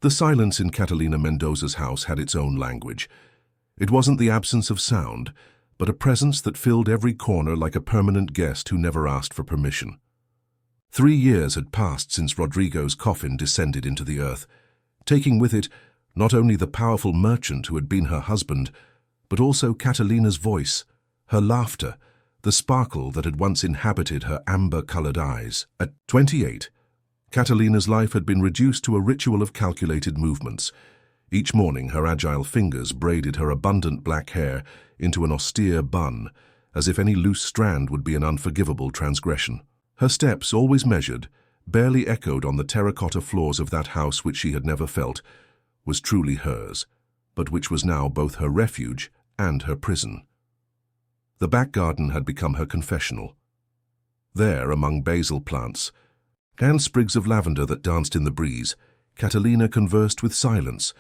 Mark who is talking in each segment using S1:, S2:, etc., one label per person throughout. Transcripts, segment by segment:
S1: The silence in Catalina Mendoza's house had its own language. It wasn't the absence of sound, but a presence that filled every corner like a permanent guest who never asked for permission. 3 years had passed since Rodrigo's coffin descended into the earth, taking with it not only the powerful merchant who had been her husband, but also Catalina's voice, her laughter, the sparkle that had once inhabited her amber-colored eyes. At 28, Catalina's life had been reduced to a ritual of calculated movements. Each morning her agile fingers braided her abundant black hair into an austere bun, as if any loose strand would be an unforgivable transgression. Her steps, always measured, barely echoed on the terracotta floors of that house which she had never felt was truly hers, but which was now both her refuge and her prison. The back garden had become her confessional. There, among basil plants and sprigs of lavender that danced in the breeze, Catalina conversed with silence.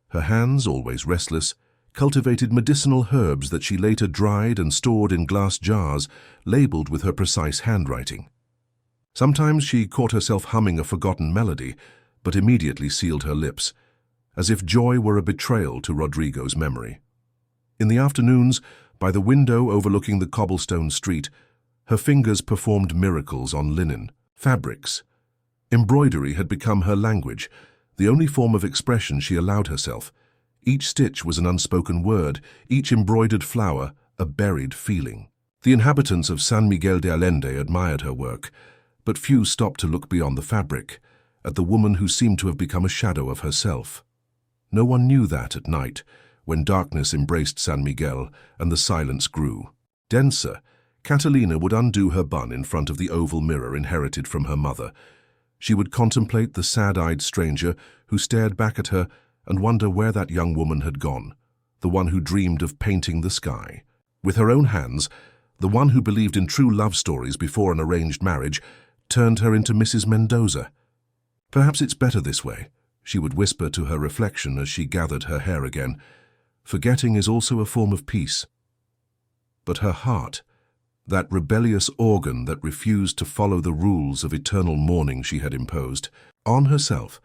S1: Her hands, always restless, cultivated medicinal herbs that she later dried and stored in glass jars, labeled with her precise handwriting. Sometimes she caught herself humming a forgotten melody, but immediately sealed her lips, as if joy were a betrayal to Rodrigo's memory. In the afternoons, by the window overlooking the cobblestone street, her fingers performed miracles on linen, fabrics. Embroidery had become her language, the only form of expression she allowed herself. Each stitch was an unspoken word, each embroidered flower a buried feeling. The inhabitants of San Miguel de Allende admired her work, but few stopped to look beyond the fabric, at the woman who seemed to have become a shadow of herself. No one knew that at night, when darkness embraced San Miguel and the silence grew. Denser, Catalina would undo her bun in front of the oval mirror inherited from her mother. She would contemplate the sad-eyed stranger who stared back at her and wonder where that young woman had gone, the one who dreamed of painting the sky. With her own hands, the one who believed in true love stories before an arranged marriage turned her into Mrs. Mendoza. "Perhaps it's better this way," she would whisper to her reflection as she gathered her hair again. "Forgetting is also a form of peace." But her heart, that rebellious organ that refused to follow the rules of eternal mourning she had imposed on herself,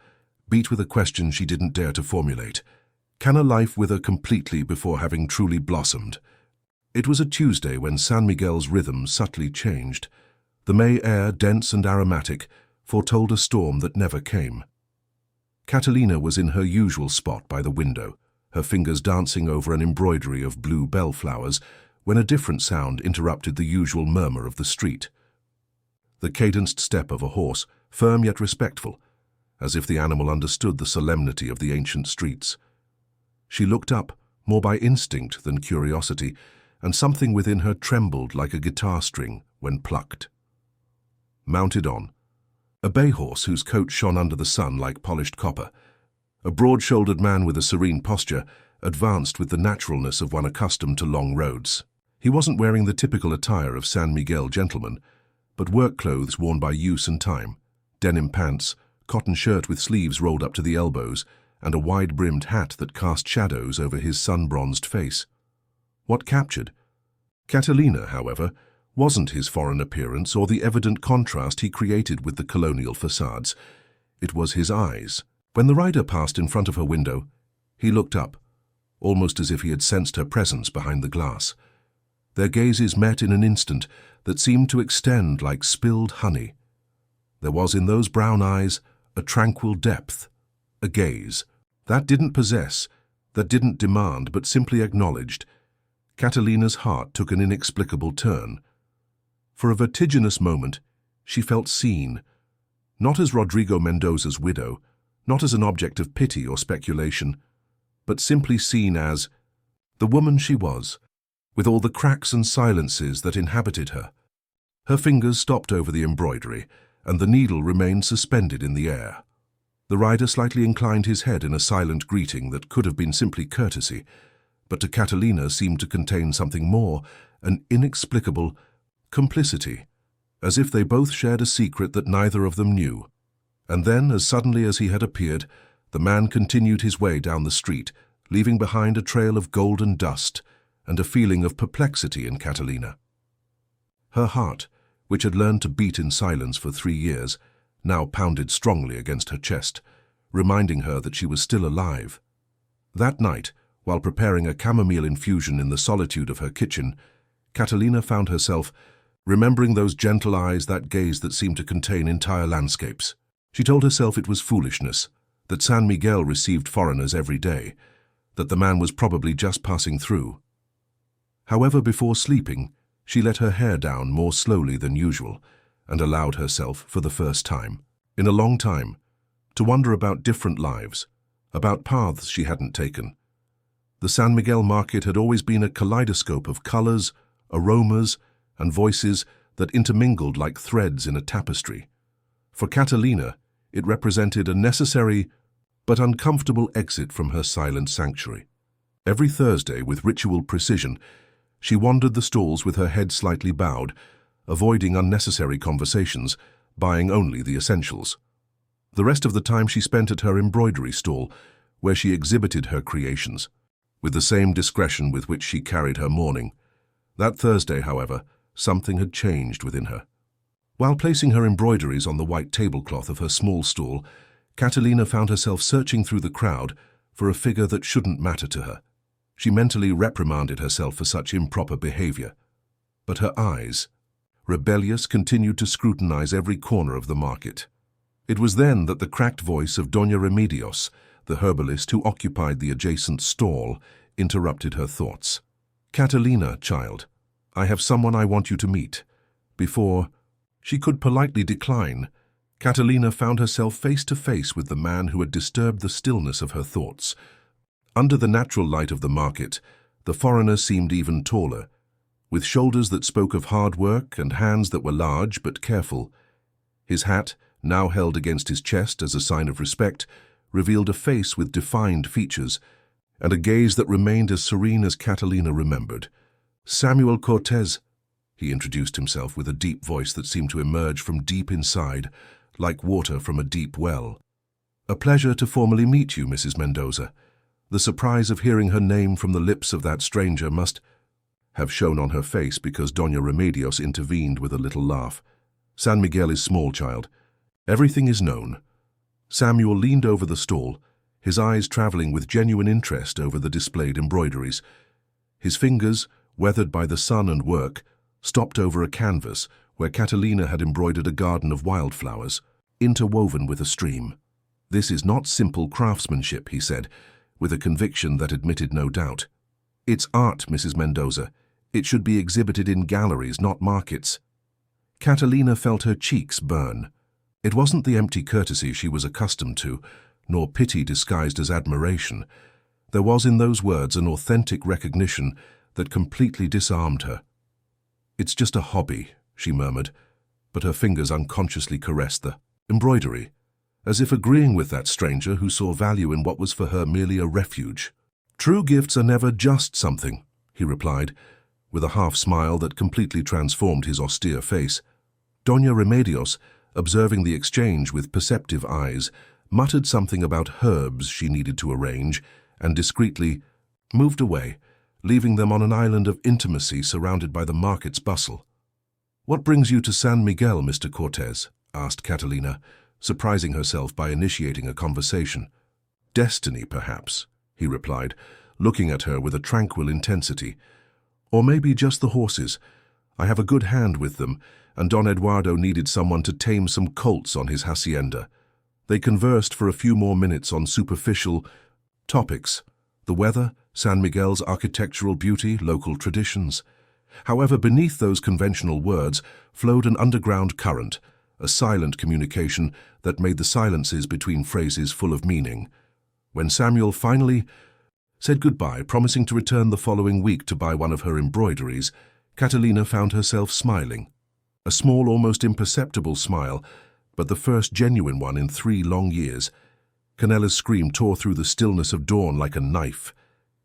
S1: beat with a question she didn't dare to formulate. Can a life wither completely before having truly blossomed? It was a Tuesday when San Miguel's rhythm subtly changed. The May air, dense and aromatic, foretold a storm that never came. Catalina was in her usual spot by the window, her fingers dancing over an embroidery of blue bellflowers, when a different sound interrupted the usual murmur of the street. The cadenced step of a horse, firm yet respectful, as if the animal understood the solemnity of the ancient streets. She looked up, more by instinct than curiosity, and something within her trembled like a guitar string when plucked. Mounted on, a bay horse whose coat shone under the sun like polished copper, a broad-shouldered man with a serene posture advanced with the naturalness of one accustomed to long roads. He wasn't wearing the typical attire of San Miguel gentlemen, but work clothes worn by use and time, denim pants, cotton shirt with sleeves rolled up to the elbows, and a wide-brimmed hat that cast shadows over his sun-bronzed face. What captured Catalina, however, wasn't his foreign appearance or the evident contrast he created with the colonial facades. It was his eyes. When the rider passed in front of her window, he looked up, almost as if he had sensed her presence behind the glass. Their gazes met in an instant that seemed to extend like spilled honey. There was in those brown eyes a tranquil depth, a gaze that didn't possess, that didn't demand, but simply acknowledged. Catalina's heart took an inexplicable turn. For a vertiginous moment, she felt seen, not as Rodrigo Mendoza's widow, not as an object of pity or speculation, but simply seen as the woman she was, with all the cracks and silences that inhabited her. Her fingers stopped over the embroidery, and the needle remained suspended in the air. The rider slightly inclined his head in a silent greeting that could have been simply courtesy, but to Catalina seemed to contain something more, an inexplicable complicity, as if they both shared a secret that neither of them knew. And then, as suddenly as he had appeared, the man continued his way down the street, leaving behind a trail of golden dust and a feeling of perplexity in Catalina. Her heart, which had learned to beat in silence for 3 years, now pounded strongly against her chest, reminding her that she was still alive. That night, while preparing a chamomile infusion in the solitude of her kitchen, Catalina found herself remembering those gentle eyes, that gaze that seemed to contain entire landscapes. She told herself it was foolishness, that San Miguel received foreigners every day, that the man was probably just passing through. However, before sleeping, she let her hair down more slowly than usual and allowed herself, for the first time, in a long time, to wonder about different lives, about paths she hadn't taken. The San Miguel market had always been a kaleidoscope of colors, aromas, and voices that intermingled like threads in a tapestry. For Catalina, it represented a necessary but uncomfortable exit from her silent sanctuary. Every Thursday, with ritual precision, she wandered the stalls with her head slightly bowed, avoiding unnecessary conversations, buying only the essentials. The rest of the time she spent at her embroidery stall, where she exhibited her creations, with the same discretion with which she carried her mourning. That Thursday, however, something had changed within her. While placing her embroideries on the white tablecloth of her small stall, Catalina found herself searching through the crowd for a figure that shouldn't matter to her. She mentally reprimanded herself for such improper behavior. But her eyes, rebellious, continued to scrutinize every corner of the market. It was then that the cracked voice of Doña Remedios, the herbalist who occupied the adjacent stall, interrupted her thoughts. "Catalina, child, I have someone I want you to meet." Before she could politely decline, Catalina found herself face to face with the man who had disturbed the stillness of her thoughts. Under the natural light of the market, the foreigner seemed even taller, with shoulders that spoke of hard work and hands that were large but careful. His hat, now held against his chest as a sign of respect, revealed a face with defined features, and a gaze that remained as serene as Catalina remembered. "Samuel Cortez," he introduced himself with a deep voice that seemed to emerge from deep inside, like water from a deep well. "A pleasure to formally meet you, Mrs. Mendoza." The surprise of hearing her name from the lips of that stranger must have shown on her face because Doña Remedios intervened with a little laugh. "San Miguel is small, child. Everything is known." Samuel leaned over the stall, his eyes traveling with genuine interest over the displayed embroideries. His fingers, weathered by the sun and work, stopped over a canvas where Catalina had embroidered a garden of wildflowers, interwoven with a stream. "This is not simple craftsmanship," he said, with a conviction that admitted no doubt. "It's art, Mrs. Mendoza. It should be exhibited in galleries, not markets." Catalina felt her cheeks burn. It wasn't the empty courtesy she was accustomed to, nor pity disguised as admiration. There was in those words an authentic recognition that completely disarmed her. "It's just a hobby," she murmured, but her fingers unconsciously caressed the embroidery, as if agreeing with that stranger who saw value in what was for her merely a refuge. "True gifts are never just something," he replied, with a half-smile that completely transformed his austere face. Doña Remedios, observing the exchange with perceptive eyes, muttered something about herbs she needed to arrange, and discreetly moved away, leaving them on an island of intimacy surrounded by the market's bustle. "What brings you to San Miguel, Mr. Cortez?" asked Catalina, surprising herself by initiating a conversation. "Destiny, perhaps," he replied, looking at her with a tranquil intensity. "Or maybe just the horses. I have a good hand with them, and Don Eduardo needed someone to tame some colts on his hacienda." They conversed for a few more minutes on superficial topics: the weather, San Miguel's architectural beauty, local traditions. However, beneath those conventional words flowed an underground current, a silent communication that made the silences between phrases full of meaning. When Samuel finally said goodbye, promising to return the following week to buy one of her embroideries, Catalina found herself smiling. A small, almost imperceptible smile, but the first genuine one in 3 long years. Canella's scream tore through the stillness of dawn like a knife.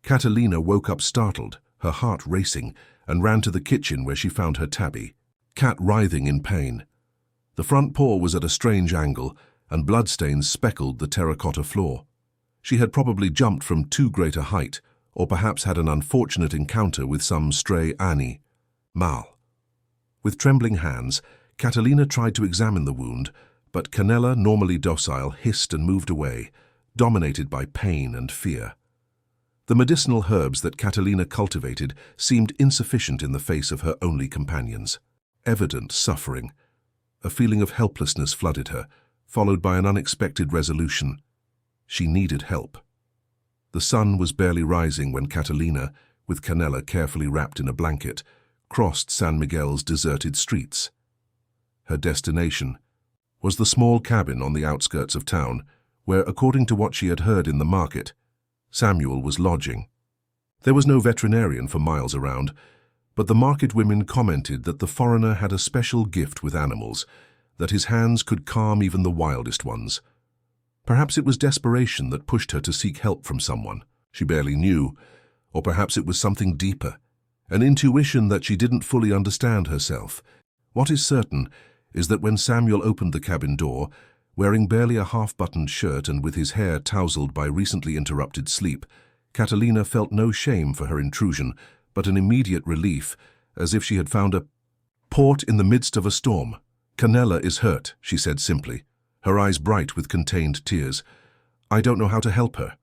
S1: Catalina woke up startled, her heart racing, and ran to the kitchen where she found her tabby, Cat writhing in pain. The front paw was at a strange angle, and bloodstains speckled the terracotta floor. She had probably jumped from too great a height, or perhaps had an unfortunate encounter with some stray animal. With trembling hands, Catalina tried to examine the wound, But Canella, normally docile, hissed and moved away, dominated by pain and fear. The medicinal herbs that Catalina cultivated seemed insufficient in the face of her only companions. Evident suffering. A feeling of helplessness flooded her, followed by an unexpected resolution. She needed help. The sun was barely rising when Catalina, with Canella carefully wrapped in a blanket, crossed San Miguel's deserted streets. Her destination was the small cabin on the outskirts of town, where, according to what she had heard in the market, Samuel was lodging. There was no veterinarian for miles around, but the market women commented that the foreigner had a special gift with animals, that his hands could calm even the wildest ones. Perhaps it was desperation that pushed her to seek help from someone she barely knew, or perhaps it was something deeper, an intuition that she didn't fully understand herself. What is certain is that when Samuel opened the cabin door, wearing barely a half-buttoned shirt and with his hair tousled by recently interrupted sleep, Catalina felt no shame for her intrusion, but an immediate relief, as if she had found a port in the midst of a storm. "Canella is hurt," she said simply, her eyes bright with contained tears. "I don't know how to help her."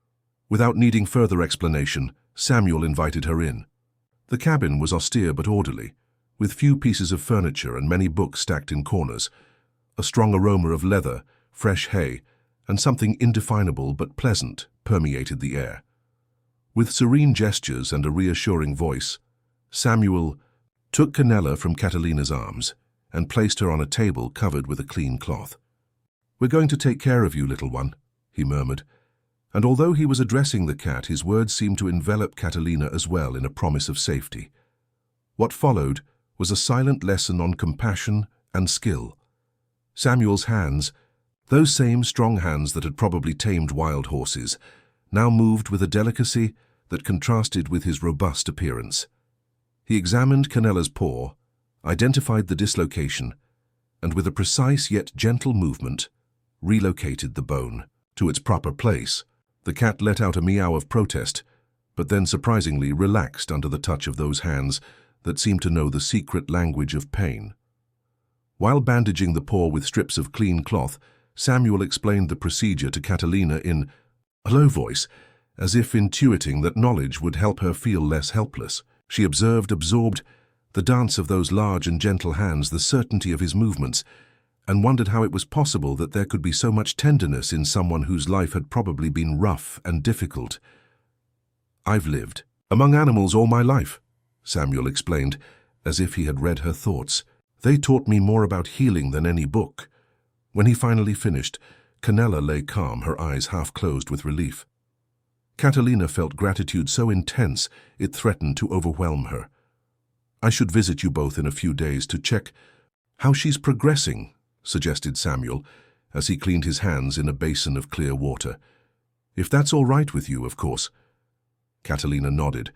S1: Without needing further explanation, Samuel invited her in. The cabin was austere but orderly, with few pieces of furniture and many books stacked in corners. A strong aroma of leather, fresh hay, and something indefinable but pleasant permeated the air. With serene gestures and a reassuring voice, Samuel took Canella from Catalina's arms and placed her on a table covered with a clean cloth. "We're going to take care of you, little one," he murmured, and although he was addressing the cat, his words seemed to envelop Catalina as well in a promise of safety. What followed was a silent lesson on compassion and skill. Samuel's hands, those same strong hands that had probably tamed wild horses, now moved with a delicacy that contrasted with his robust appearance. He examined Canella's paw, identified the dislocation, and with a precise yet gentle movement, relocated the bone to its proper place. The cat let out a meow of protest, but then surprisingly relaxed under the touch of those hands that seemed to know the secret language of pain. While bandaging the paw with strips of clean cloth, Samuel explained the procedure to Catalina in a low voice, as if intuiting that knowledge would help her feel less helpless. She observed, absorbed, the dance of those large and gentle hands, the certainty of his movements, and wondered how it was possible that there could be so much tenderness in someone whose life had probably been rough and difficult. "I've lived among animals all my life," Samuel explained, as if he had read her thoughts. "They taught me more about healing than any book." When he finally finished, Canella lay calm, her eyes half closed with relief. Catalina felt gratitude so intense it threatened to overwhelm her. "I should visit you both in a few days to check how she's progressing," suggested Samuel, as he cleaned his hands in a basin of clear water. "If that's all right with you, of course." Catalina nodded,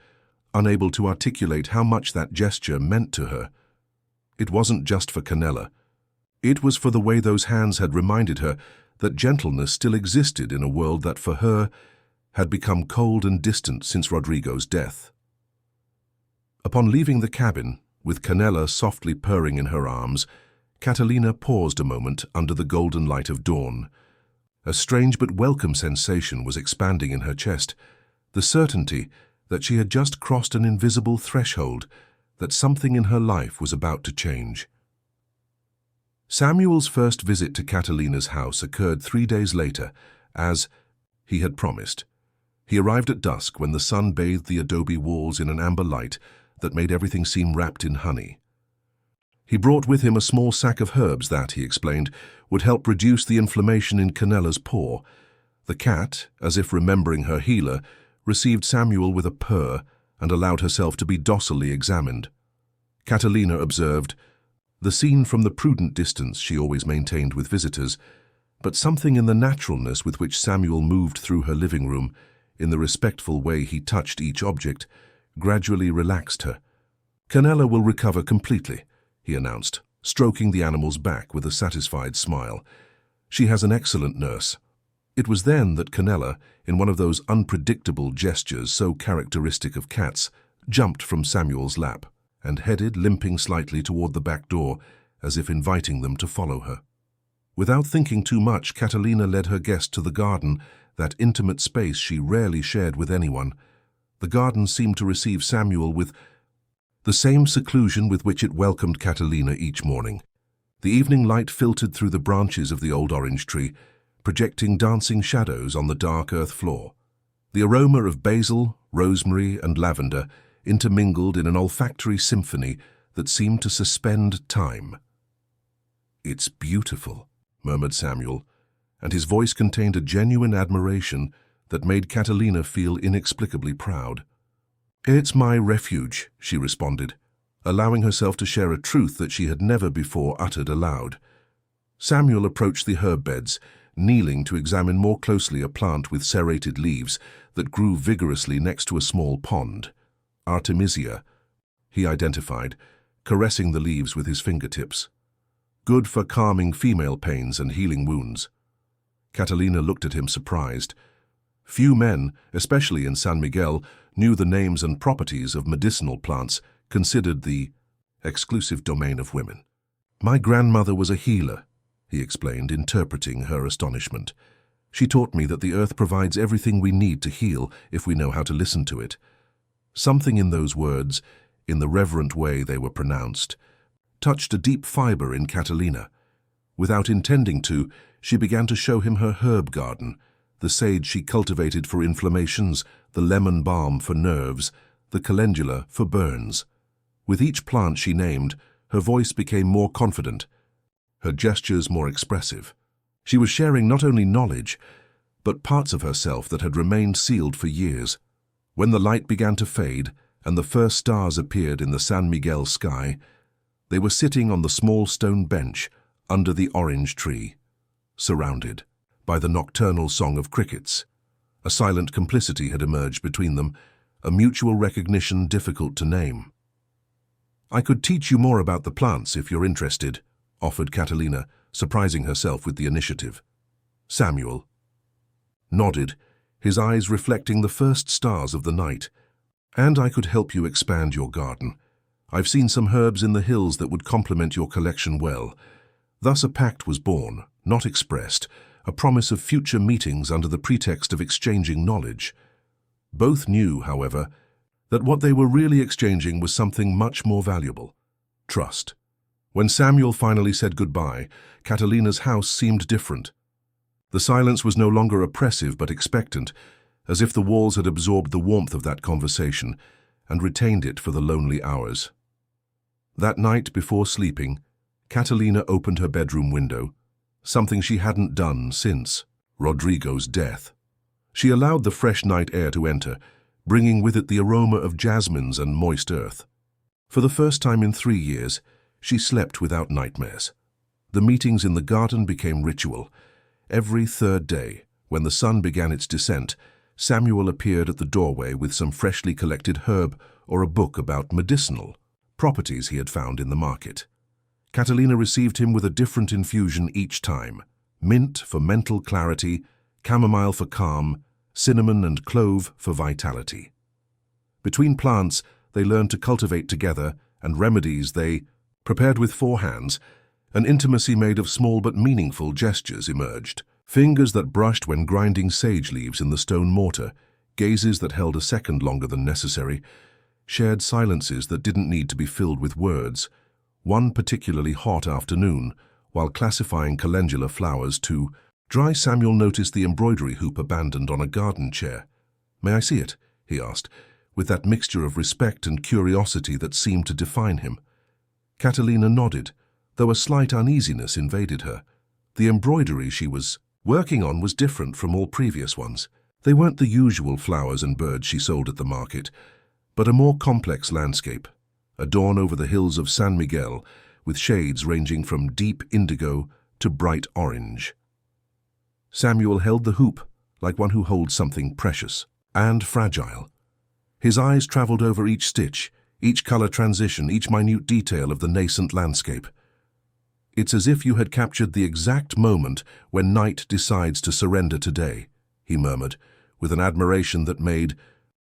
S1: unable to articulate how much that gesture meant to her. It wasn't just for Canella. It was for the way those hands had reminded her that gentleness still existed in a world that, for her, had become cold and distant since Rodrigo's death. Upon leaving the cabin, with Canella softly purring in her arms, Catalina paused a moment under the golden light of dawn. A strange but welcome sensation was expanding in her chest, the certainty that she had just crossed an invisible threshold, that something in her life was about to change. Samuel's first visit to Catalina's house occurred 3 days later, as he had promised. He arrived at dusk when the sun bathed the adobe walls in an amber light that made everything seem wrapped in honey. He brought with him a small sack of herbs that, he explained, would help reduce the inflammation in Canella's paw. The cat, as if remembering her healer, received Samuel with a purr and allowed herself to be docilely examined. Catalina observed the scene from the prudent distance she always maintained with visitors, but something in the naturalness with which Samuel moved through her living room, in the respectful way he touched each object, gradually relaxed her. "Canella will recover completely," he announced, stroking the animal's back with a satisfied smile. "She has an excellent nurse." It was then that Canella, in one of those unpredictable gestures so characteristic of cats, jumped from Samuel's lap and headed, limping slightly, toward the back door, as if inviting them to follow her. Without thinking too much, Catalina led her guest to the garden, that intimate space she rarely shared with anyone. The garden seemed to receive Samuel with the same seclusion with which it welcomed Catalina each morning. The evening light filtered through the branches of the old orange tree, projecting dancing shadows on the dark earth floor. The aroma of basil, rosemary, and lavender intermingled in an olfactory symphony that seemed to suspend time. "It's beautiful," murmured Samuel, and his voice contained a genuine admiration that made Catalina feel inexplicably proud. "It's my refuge," she responded, allowing herself to share a truth that she had never before uttered aloud. Samuel approached the herb beds, kneeling to examine more closely a plant with serrated leaves that grew vigorously next to a small pond. Artemisia, he identified, caressing the leaves with his fingertips. Good for calming female pains and healing wounds. Catalina looked at him surprised. Few men, especially in San Miguel, knew the names and properties of medicinal plants considered the exclusive domain of women. "My grandmother was a healer," he explained, interpreting her astonishment. "She taught me that the earth provides everything we need to heal if we know how to listen to it." Something in those words, in the reverent way they were pronounced, touched a deep fiber in Catalina. Without intending to, she began to show him her herb garden, the sage she cultivated for inflammations, the lemon balm for nerves, the calendula for burns. With each plant she named, her voice became more confident, her gestures more expressive. She was sharing not only knowledge, but parts of herself that had remained sealed for years. When the light began to fade and the first stars appeared in the San Miguel sky, they were sitting on the small stone bench under the orange tree, surrounded by the nocturnal song of crickets. A silent complicity had emerged between them, a mutual recognition difficult to name. "I could teach you more about the plants if you're interested," offered Catalina, surprising herself with the initiative. Samuel nodded, his eyes reflecting the first stars of the night. "And I could help you expand your garden. I've seen some herbs in the hills that would complement your collection well." Thus a pact was born, not expressed, a promise of future meetings under the pretext of exchanging knowledge. Both knew, however, that what they were really exchanging was something much more valuable: trust. When Samuel finally said goodbye, Catalina's house seemed different. The silence was no longer oppressive but expectant, as if the walls had absorbed the warmth of that conversation and retained it for the lonely hours. That night before sleeping, Catalina opened her bedroom window, something she hadn't done since Rodrigo's death. She allowed the fresh night air to enter, bringing with it the aroma of jasmines and moist earth. For the first time in 3 years, she slept without nightmares. The meetings in the garden became ritual. Every third day, when the sun began its descent, Samuel appeared at the doorway with some freshly collected herb or a book about medicinal properties he had found in the market. Catalina received him with a different infusion each time: mint for mental clarity, chamomile for calm, cinnamon and clove for vitality. Between plants, they learned to cultivate together, and remedies they prepared with 4 hands. An intimacy made of small but meaningful gestures emerged. Fingers that brushed when grinding sage leaves in the stone mortar, gazes that held a second longer than necessary, shared silences that didn't need to be filled with words. One particularly hot afternoon, while classifying calendula flowers to dry, Samuel noticed the embroidery hoop abandoned on a garden chair. "May I see it?" he asked, with that mixture of respect and curiosity that seemed to define him. Catalina nodded, though a slight uneasiness invaded her. The embroidery she was working on was different from all previous ones. They weren't the usual flowers and birds she sold at the market, but a more complex landscape, a dawn over the hills of San Miguel, with shades ranging from deep indigo to bright orange. Samuel held the hoop like one who holds something precious and fragile. His eyes traveled over each stitch, each color transition, each minute detail of the nascent landscape. "It's as if you had captured the exact moment when night decides to surrender to day," he murmured, with an admiration that made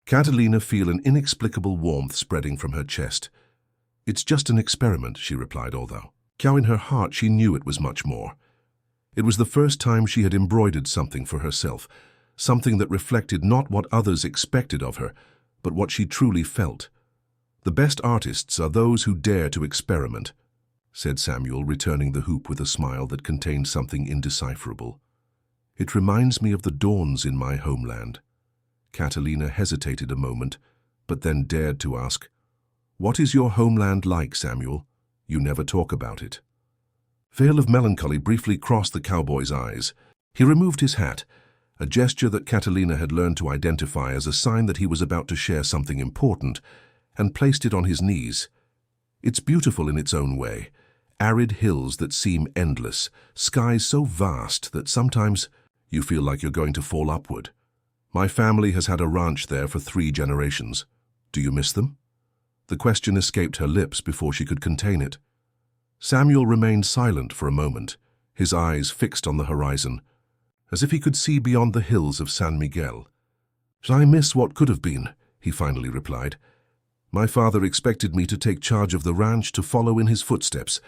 S1: Catalina feel an inexplicable warmth spreading from her chest. "It's just an experiment," she replied, although in her heart she knew it was much more. It was the first time she had embroidered something for herself, something that reflected not what others expected of her, but what she truly felt. "The best artists are those who dare to experiment," said Samuel, returning the hoop with a smile that contained something indecipherable. "It reminds me of the dawns in my homeland." Catalina hesitated a moment, but then dared to ask, "What is your homeland like, Samuel? You never talk about it." Veil of melancholy briefly crossed the cowboy's eyes. He removed his hat, a gesture that Catalina had learned to identify as a sign that he was about to share something important, and placed it on his knees. "It's beautiful in its own way. Arid hills that seem endless, skies so vast that sometimes you feel like you're going to fall upward. My family has had a ranch there for 3 generations. Do you miss them?" The question escaped her lips before she could contain it. Samuel remained silent for a moment, his eyes fixed on the horizon, as if he could see beyond the hills of San Miguel. "I miss what could have been," he finally replied. "My father expected me to take charge of the ranch, to follow in his footsteps,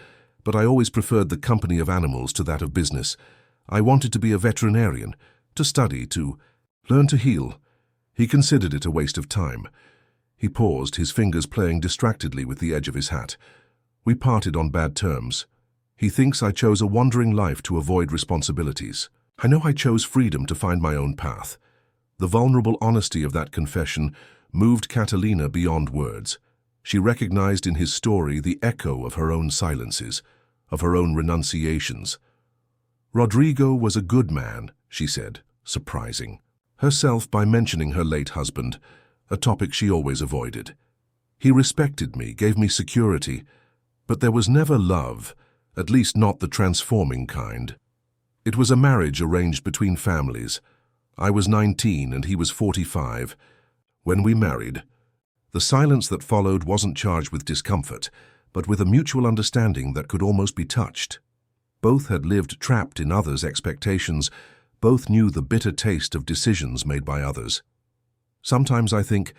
S1: but I always preferred the company of animals to that of business. I wanted to be a veterinarian, to study, to learn to heal." He considered it a waste of time. He paused, his fingers playing distractedly with the edge of his hat. "We parted on bad terms. He thinks I chose a wandering life to avoid responsibilities. I know I chose freedom to find my own path." The vulnerable honesty of that confession moved Catalina beyond words. She recognized in his story the echo of her own silences, of her own renunciations. "Rodrigo was a good man," she said, surprising herself by mentioning her late husband, a topic she always avoided. "He respected me, gave me security, but there was never love, at least not the transforming kind. It was a marriage arranged between families. I was 19 and he was 45. When we married, the silence that followed wasn't charged with discomfort, but with a mutual understanding that could almost be touched. Both had lived trapped in others' expectations. Both knew the bitter taste of decisions made by others. Sometimes I think,"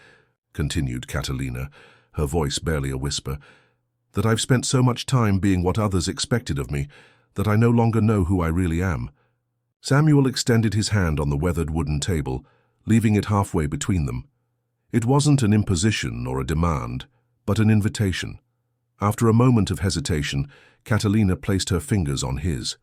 S1: continued Catalina, her voice barely a whisper, "that I've spent so much time being what others expected of me that I no longer know who I really am." Samuel extended his hand on the weathered wooden table, leaving it halfway between them. It wasn't an imposition or a demand, but an invitation. After a moment of hesitation, Catalina placed her fingers on his.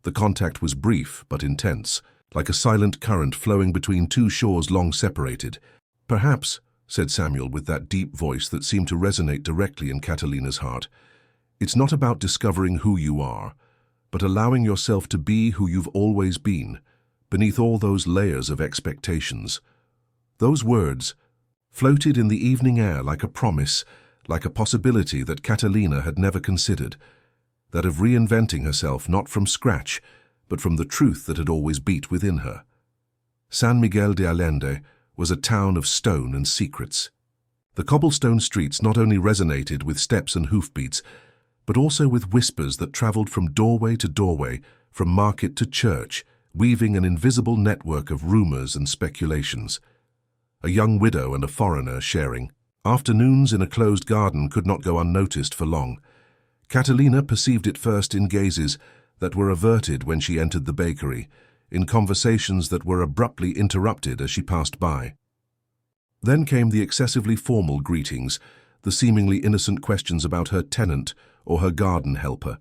S1: The contact was brief but intense, like a silent current flowing between 2 shores long separated. "Perhaps," said Samuel with that deep voice that seemed to resonate directly in Catalina's heart, "it's not about discovering who you are, but allowing yourself to be who you've always been, beneath all those layers of expectations." Those words floated in the evening air like a promise, like a possibility that Catalina had never considered, that of reinventing herself not from scratch, but from the truth that had always beat within her. San Miguel de Allende was a town of stone and secrets. The cobblestone streets not only resonated with steps and hoofbeats, but also with whispers that traveled from doorway to doorway, from market to church, weaving an invisible network of rumors and speculations. A young widow and a foreigner sharing. Afternoons in a closed garden could not go unnoticed for long. Catalina perceived it first in gazes that were averted when she entered the bakery, in conversations that were abruptly interrupted as she passed by. Then came the excessively formal greetings, the seemingly innocent questions about her tenant or her garden helper.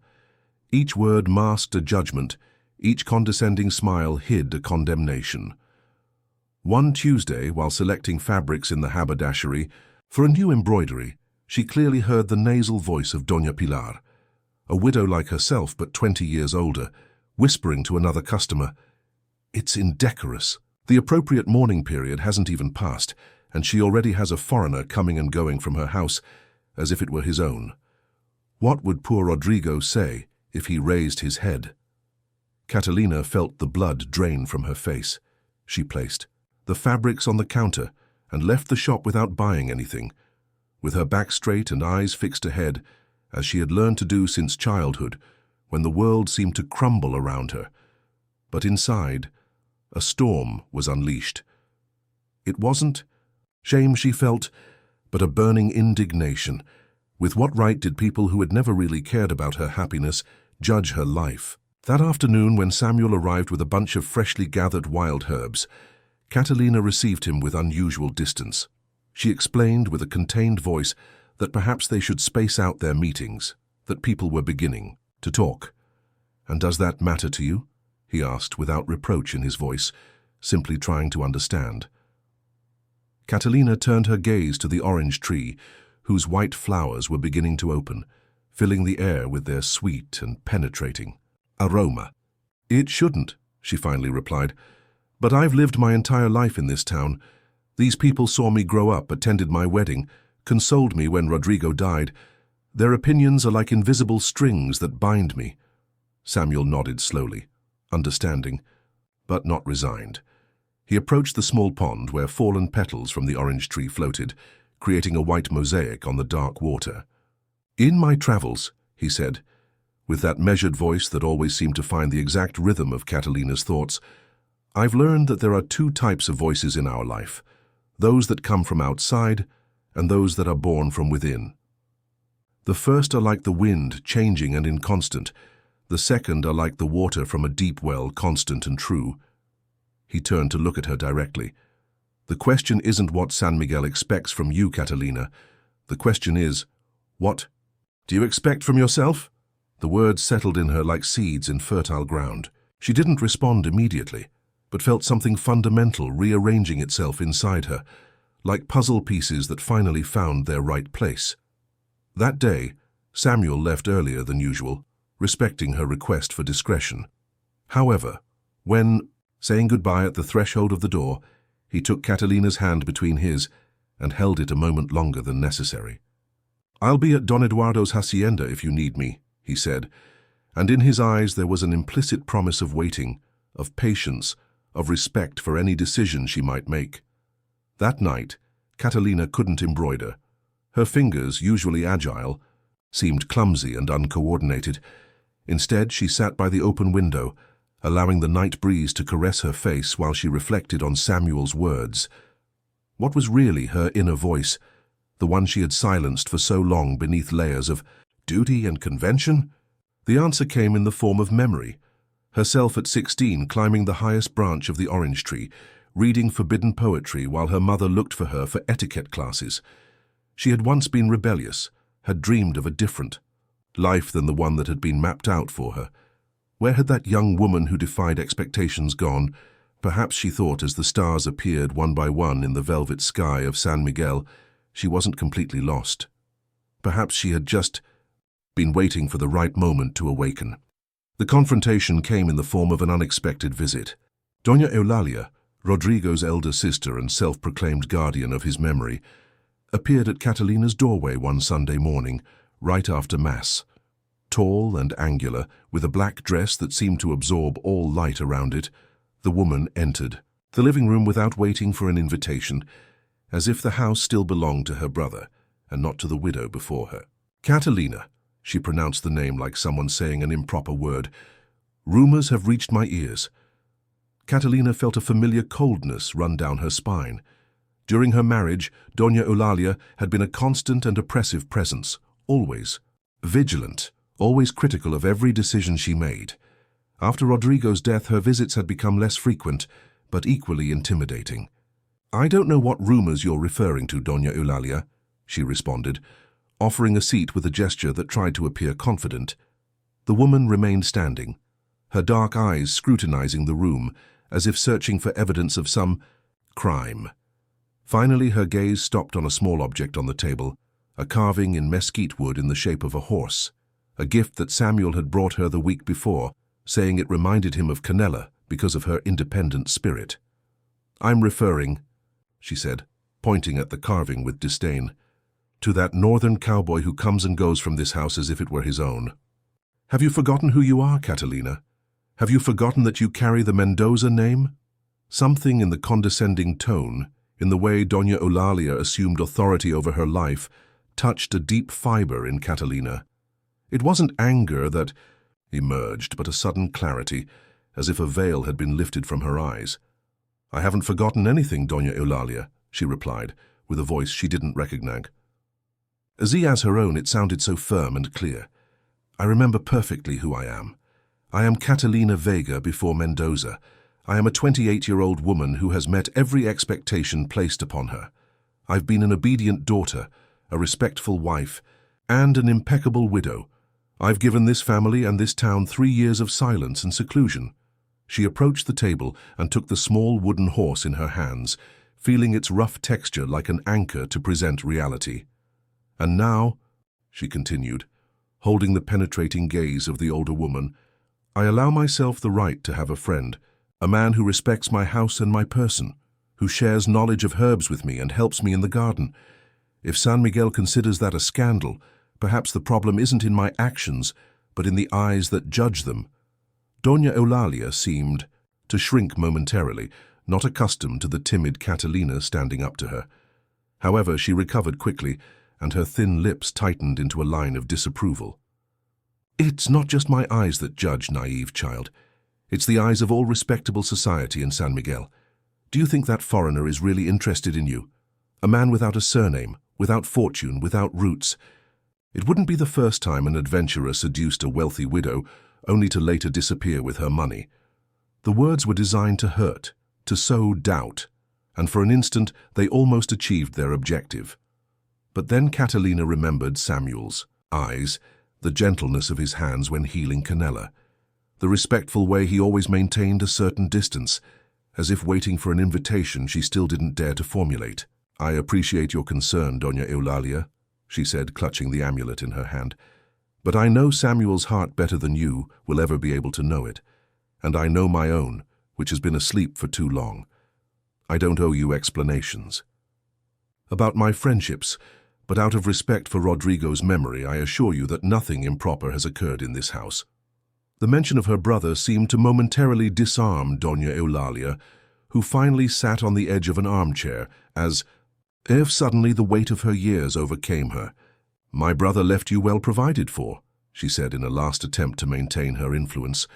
S1: Each word masked a judgment, each condescending smile hid a condemnation. One Tuesday, while selecting fabrics in the haberdashery for a new embroidery, she clearly heard the nasal voice of Doña Pilar, a widow like herself but 20 years older, whispering to another customer, "It's indecorous. The appropriate mourning period hasn't even passed, and she already has a foreigner coming and going from her house as if it were his own. What would poor Rodrigo say if he raised his head?" Catalina felt the blood drain from her face. She placed the fabrics on the counter and left the shop without buying anything, with her back straight and eyes fixed ahead, as she had learned to do since childhood, when the world seemed to crumble around her. But inside, a storm was unleashed. It wasn't shame she felt, but a burning indignation. With what right did people who had never really cared about her happiness judge her life? That afternoon, when Samuel arrived with a bunch of freshly gathered wild herbs, Catalina received him with unusual distance. She explained with a contained voice that perhaps they should space out their meetings, that people were beginning to talk. "And does that matter to you?" he asked without reproach in his voice, simply trying to understand. Catalina turned her gaze to the orange tree, whose white flowers were beginning to open, filling the air with their sweet and penetrating aroma. "It shouldn't," she finally replied, "but I've lived my entire life in this town. These people saw me grow up, attended my wedding, consoled me when Rodrigo died. Their opinions are like invisible strings that bind me." Samuel nodded slowly, understanding, but not resigned. He approached the small pond where fallen petals from the orange tree floated, creating a white mosaic on the dark water. "In my travels," he said, with that measured voice that always seemed to find the exact rhythm of Catalina's thoughts, "I've learned that there are two types of voices in our life, those that come from outside and those that are born from within. The first are like the wind, changing and inconstant. The second are like the water from a deep well, constant and true." He turned to look at her directly. "The question isn't what San Miguel expects from you, Catalina. The question is, what do you expect from yourself?" The words settled in her like seeds in fertile ground. She didn't respond immediately, but felt something fundamental rearranging itself inside her, like puzzle pieces that finally found their right place. That day, Samuel left earlier than usual, respecting her request for discretion. However, when, saying goodbye at the threshold of the door, he took Catalina's hand between his and held it a moment longer than necessary. "I'll be at Don Eduardo's hacienda if you need me," he said, and in his eyes there was an implicit promise of waiting, of patience, of respect for any decision she might make. That night, Catalina couldn't embroider. Her fingers, usually agile, seemed clumsy and uncoordinated. Instead, she sat by the open window, allowing the night breeze to caress her face while she reflected on Samuel's words. What was really her inner voice, the one she had silenced for so long beneath layers of duty and convention? The answer came in the form of memory. Herself at 16, climbing the highest branch of the orange tree, reading forbidden poetry while her mother looked for her for etiquette classes. She had once been rebellious, had dreamed of a different life than the one that had been mapped out for her. Where had that young woman who defied expectations gone? Perhaps, she thought, as the stars appeared one by one in the velvet sky of San Miguel, she wasn't completely lost. Perhaps she had just been waiting for the right moment to awaken. The confrontation came in the form of an unexpected visit. Doña Eulalia, Rodrigo's elder sister and self-proclaimed guardian of his memory, appeared at Catalina's doorway one Sunday morning, right after Mass. Tall and angular, with a black dress that seemed to absorb all light around it, the woman entered the living room without waiting for an invitation, as if the house still belonged to her brother and not to the widow before her. "Catalina," she pronounced the name like someone saying an improper word. "Rumors have reached my ears." Catalina felt a familiar coldness run down her spine. During her marriage, Doña Eulalia had been a constant and oppressive presence, always vigilant, always critical of every decision she made. After Rodrigo's death, her visits had become less frequent, but equally intimidating. "I don't know what rumors you're referring to, Doña Eulalia," she responded, offering a seat with a gesture that tried to appear confident. The woman remained standing, her dark eyes scrutinizing the room, as if searching for evidence of some crime. Finally, her gaze stopped on a small object on the table, a carving in mesquite wood in the shape of a horse, a gift that Samuel had brought her the week before, saying it reminded him of Canella because of her independent spirit. "I'm referring," she said, pointing at the carving with disdain, "to that northern cowboy who comes and goes from this house as if it were his own. Have you forgotten who you are, Catalina? Have you forgotten that you carry the Mendoza name?" Something in the condescending tone, in the way Doña Eulalia assumed authority over her life, touched a deep fiber in Catalina. It wasn't anger that emerged, but a sudden clarity, as if a veil had been lifted from her eyes. "I haven't forgotten anything, Doña Eulalia," she replied, with a voice she didn't recognize. As her own, it sounded so firm and clear. "I remember perfectly who I am. I am Catalina Vega before Mendoza. I am a 28-year-old woman who has met every expectation placed upon her. I've been an obedient daughter, a respectful wife, and an impeccable widow. I've given this family and this town 3 years of silence and seclusion." She approached the table and took the small wooden horse in her hands, feeling its rough texture like an anchor to present reality. "And now," she continued, holding the penetrating gaze of the older woman, "I allow myself the right to have a friend, a man who respects my house and my person, who shares knowledge of herbs with me and helps me in the garden. If San Miguel considers that a scandal, perhaps the problem isn't in my actions, but in the eyes that judge them." Doña Eulalia seemed to shrink momentarily, not accustomed to the timid Catalina standing up to her. However, she recovered quickly, and her thin lips tightened into a line of disapproval. "It's not just my eyes that judge, naive child. It's the eyes of all respectable society in San Miguel. Do you think that foreigner is really interested in you? A man without a surname, without fortune, without roots. It wouldn't be the first time an adventurer seduced a wealthy widow, only to later disappear with her money." The words were designed to hurt, to sow doubt, and for an instant they almost achieved their objective. But then Catalina remembered Samuel's eyes, the gentleness of his hands when healing Canella, the respectful way he always maintained a certain distance, as if waiting for an invitation she still didn't dare to formulate. "I appreciate your concern, Doña Eulalia," she said, clutching the amulet in her hand. "But I know Samuel's heart better than you will ever be able to know it, and I know my own, which has been asleep for too long. I don't owe you explanations about my friendships, but out of respect for Rodrigo's memory, I assure you that nothing improper has occurred in this house." The mention of her brother seemed to momentarily disarm Doña Eulalia, who finally sat on the edge of an armchair, as if suddenly the weight of her years overcame her. "My brother left you well provided for," she said in a last attempt to maintain her influence.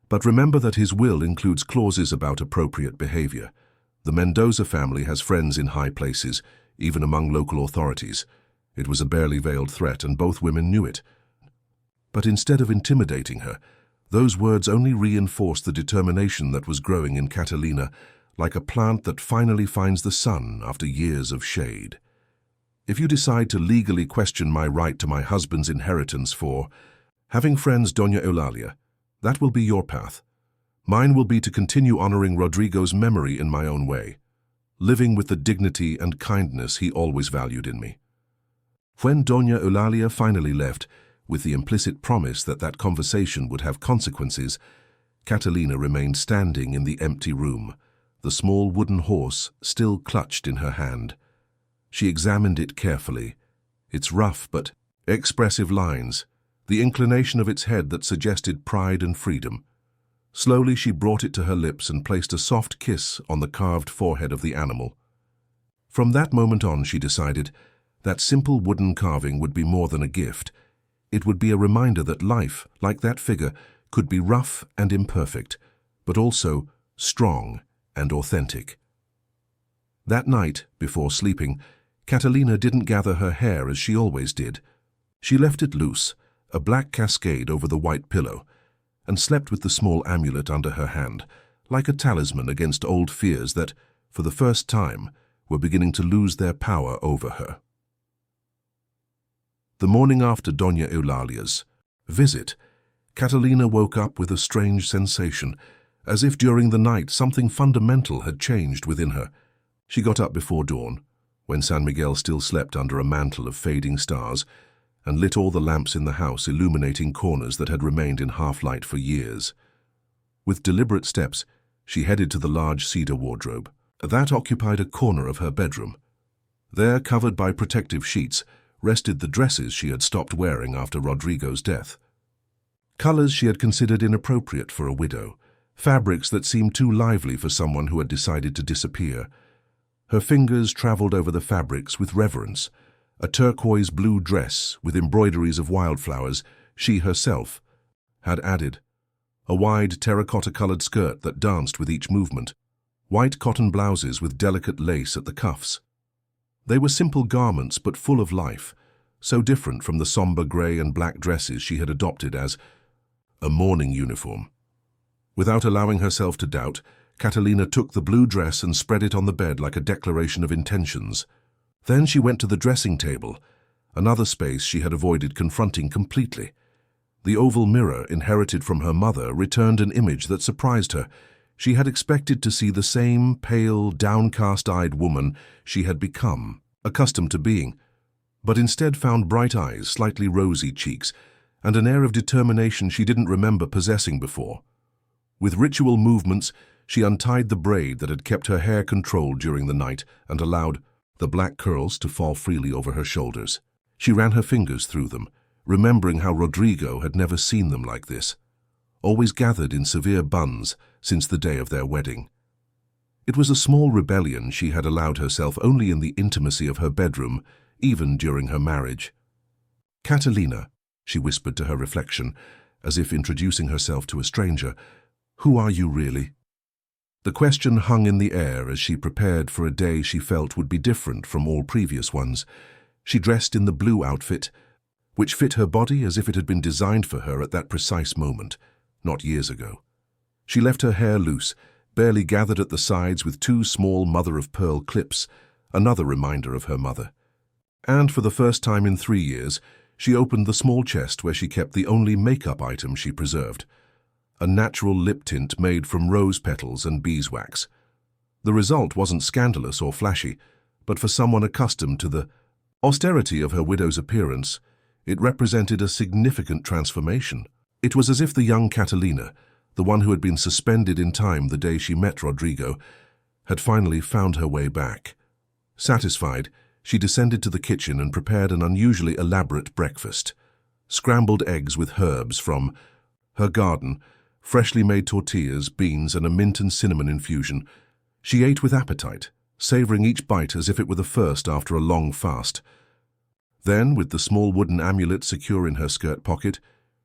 S1: "But remember that his will includes clauses about appropriate behavior. The Mendoza family has friends in high places, even among local authorities." It was a barely veiled threat, and both women knew it. But instead of intimidating her, those words only reinforced the determination that was growing in Catalina, like a plant that finally finds the sun after years of shade. "If you decide to legally question my right to my husband's inheritance for having friends, Doña Eulalia, that will be your path. Mine will be to continue honoring Rodrigo's memory in my own way, living with the dignity and kindness he always valued in me." When Doña Eulalia finally left, with the implicit promise that that conversation would have consequences, Catalina remained standing in the empty room, the small wooden horse still clutched in her hand. She examined it carefully, its rough but expressive lines, the inclination of its head that suggested pride and freedom. Slowly she brought it to her lips and placed a soft kiss on the carved forehead of the animal. From that moment on, she decided, that simple wooden carving would be more than a gift. It would be a reminder that life, like that figure, could be rough and imperfect, but also strong and authentic. That night, before sleeping, Catalina didn't gather her hair as she always did. She left it loose, a black cascade over the white pillow, and slept with the small amulet under her hand, like a talisman against old fears that, for the first time, were beginning to lose their power over her. The morning after Doña Eulalia's visit, Catalina woke up with a strange sensation, as if during the night something fundamental had changed within her. She got up before dawn, when San Miguel still slept under a mantle of fading stars, and lit all the lamps in the house, illuminating corners that had remained in half-light for years. With deliberate steps, she headed to the large cedar wardrobe. That occupied a corner of her bedroom. There, covered by protective sheets, rested the dresses she had stopped wearing after Rodrigo's death. Colors she had considered inappropriate for a widow, fabrics that seemed too lively for someone who had decided to disappear. Her fingers traveled over the fabrics with reverence. A turquoise blue dress with embroideries of wildflowers she herself had added. A wide terracotta-colored skirt that danced with each movement. White cotton blouses with delicate lace at the cuffs. They were simple garments but full of life, so different from the somber gray and black dresses she had adopted as a mourning uniform. Without allowing herself to doubt, Catalina took the blue dress and spread it on the bed like a declaration of intentions. Then she went to the dressing table, another space she had avoided confronting completely. The oval mirror inherited from her mother returned an image that surprised her. She had expected to see the same pale, downcast-eyed woman she had become, accustomed to being, but instead found bright eyes, slightly rosy cheeks, and an air of determination she didn't remember possessing before. With ritual movements, she untied the braid that had kept her hair controlled during the night and allowed the black curls to fall freely over her shoulders. She ran her fingers through them, remembering how Rodrigo had never seen them like this, always gathered in severe buns since the day of their wedding. It was a small rebellion she had allowed herself only in the intimacy of her bedroom, even during her marriage. "Catalina," she whispered to her reflection, as if introducing herself to a stranger, "who are you really?" The question hung in the air as she prepared for a day she felt would be different from all previous ones. She dressed in the blue outfit, which fit her body as if it had been designed for her at that precise moment, not years ago. She left her hair loose, barely gathered at the sides with two small mother-of-pearl clips, another reminder of her mother. And for the first time in 3 years, she opened the small chest where she kept the only makeup item she preserved, a natural lip tint made from rose petals and beeswax. The result wasn't scandalous or flashy, but for someone accustomed to the austerity of her widow's appearance, it represented a significant transformation. It was as if the young Catalina, the one who had been suspended in time the day she met Rodrigo, had finally found her way back. Satisfied, she descended to the kitchen and prepared an unusually elaborate breakfast. Scrambled eggs with herbs from her garden, freshly made tortillas, beans, and a mint and cinnamon infusion. She ate with appetite, savoring each bite as if it were the first after a long fast. Then, with the small wooden amulet secure in her skirt pocket,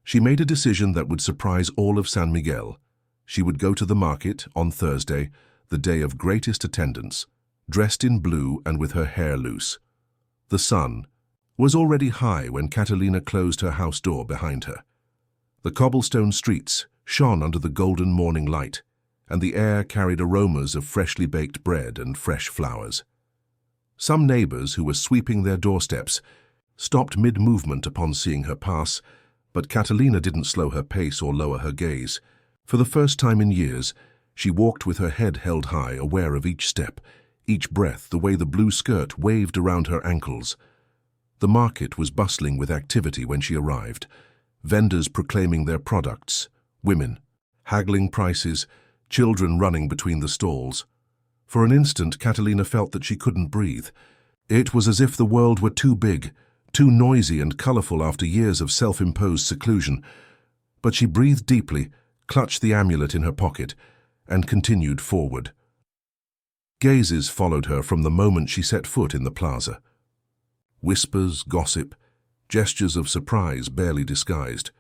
S1: she made a decision that would surprise all of San Miguel. She would go to the market on Thursday, the day of greatest attendance, dressed in blue and with her hair loose. The sun was already high when Catalina closed her house door behind her. The cobblestone streets shone under the golden morning light, and the air carried aromas of freshly baked bread and fresh flowers. Some neighbors who were sweeping their doorsteps stopped mid-movement upon seeing her pass, but Catalina didn't slow her pace or lower her gaze. For the first time in years, she walked with her head held high, aware of each step, each breath, the way the blue skirt waved around her ankles. The market was bustling with activity when she arrived, vendors proclaiming their products, women haggling prices, children running between the stalls. For an instant, Catalina felt that she couldn't breathe. It was as if the world were too big, too noisy and colorful after years of self-imposed seclusion. But she breathed deeply, clutched the amulet in her pocket, and continued forward. Gazes followed her from the moment she set foot in the plaza. Whispers, gossip, gestures of surprise barely disguised.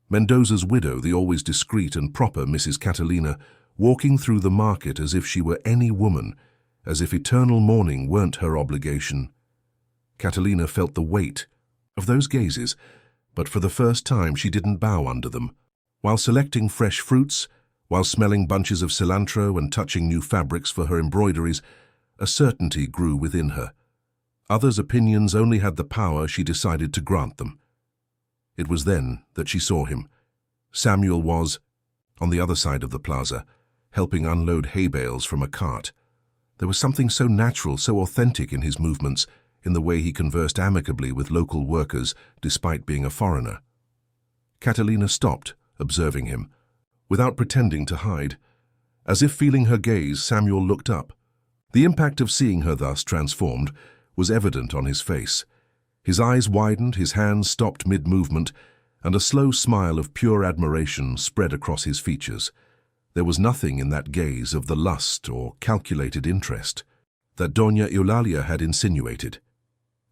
S1: Mendoza's widow, the always discreet and proper Mrs. Catalina, walking through the market as if she were any woman, as if eternal mourning weren't her obligation. Catalina felt the weight of those gazes, but for the first time she didn't bow under them. While selecting fresh fruits, while smelling bunches of cilantro and touching new fabrics for her embroideries, a certainty grew within her. Others' opinions only had the power she decided to grant them. It was then that she saw him. Samuel was on the other side of the plaza, helping unload hay bales from a cart. There was something so natural, so authentic in his movements, in the way he conversed amicably with local workers despite being a foreigner. Catalina stopped, observing him, without pretending to hide. As if feeling her gaze, Samuel looked up. The impact of seeing her thus transformed was evident on his face. His eyes widened, his hands stopped mid-movement, and a slow smile of pure admiration spread across his features. There was nothing in that gaze of the lust or calculated interest that Doña Eulalia had insinuated.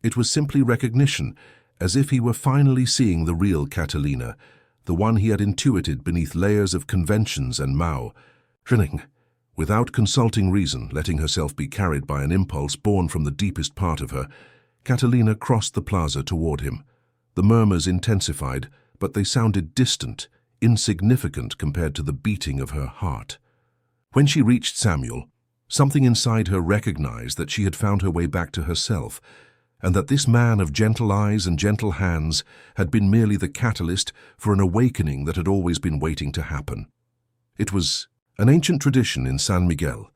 S1: It was simply recognition, as if he were finally seeing the real Catalina, the one he had intuited beneath layers of conventions and drilling. Without consulting reason, letting herself be carried by an impulse born from the deepest part of her, Catalina crossed the plaza toward him. The murmurs intensified, but they sounded distant, insignificant compared to the beating of her heart. When she reached Samuel, something inside her recognized that she had found her way back to herself, and that this man of gentle eyes and gentle hands had been merely the catalyst for an awakening that had always been waiting to happen. It was an ancient tradition in San Miguel.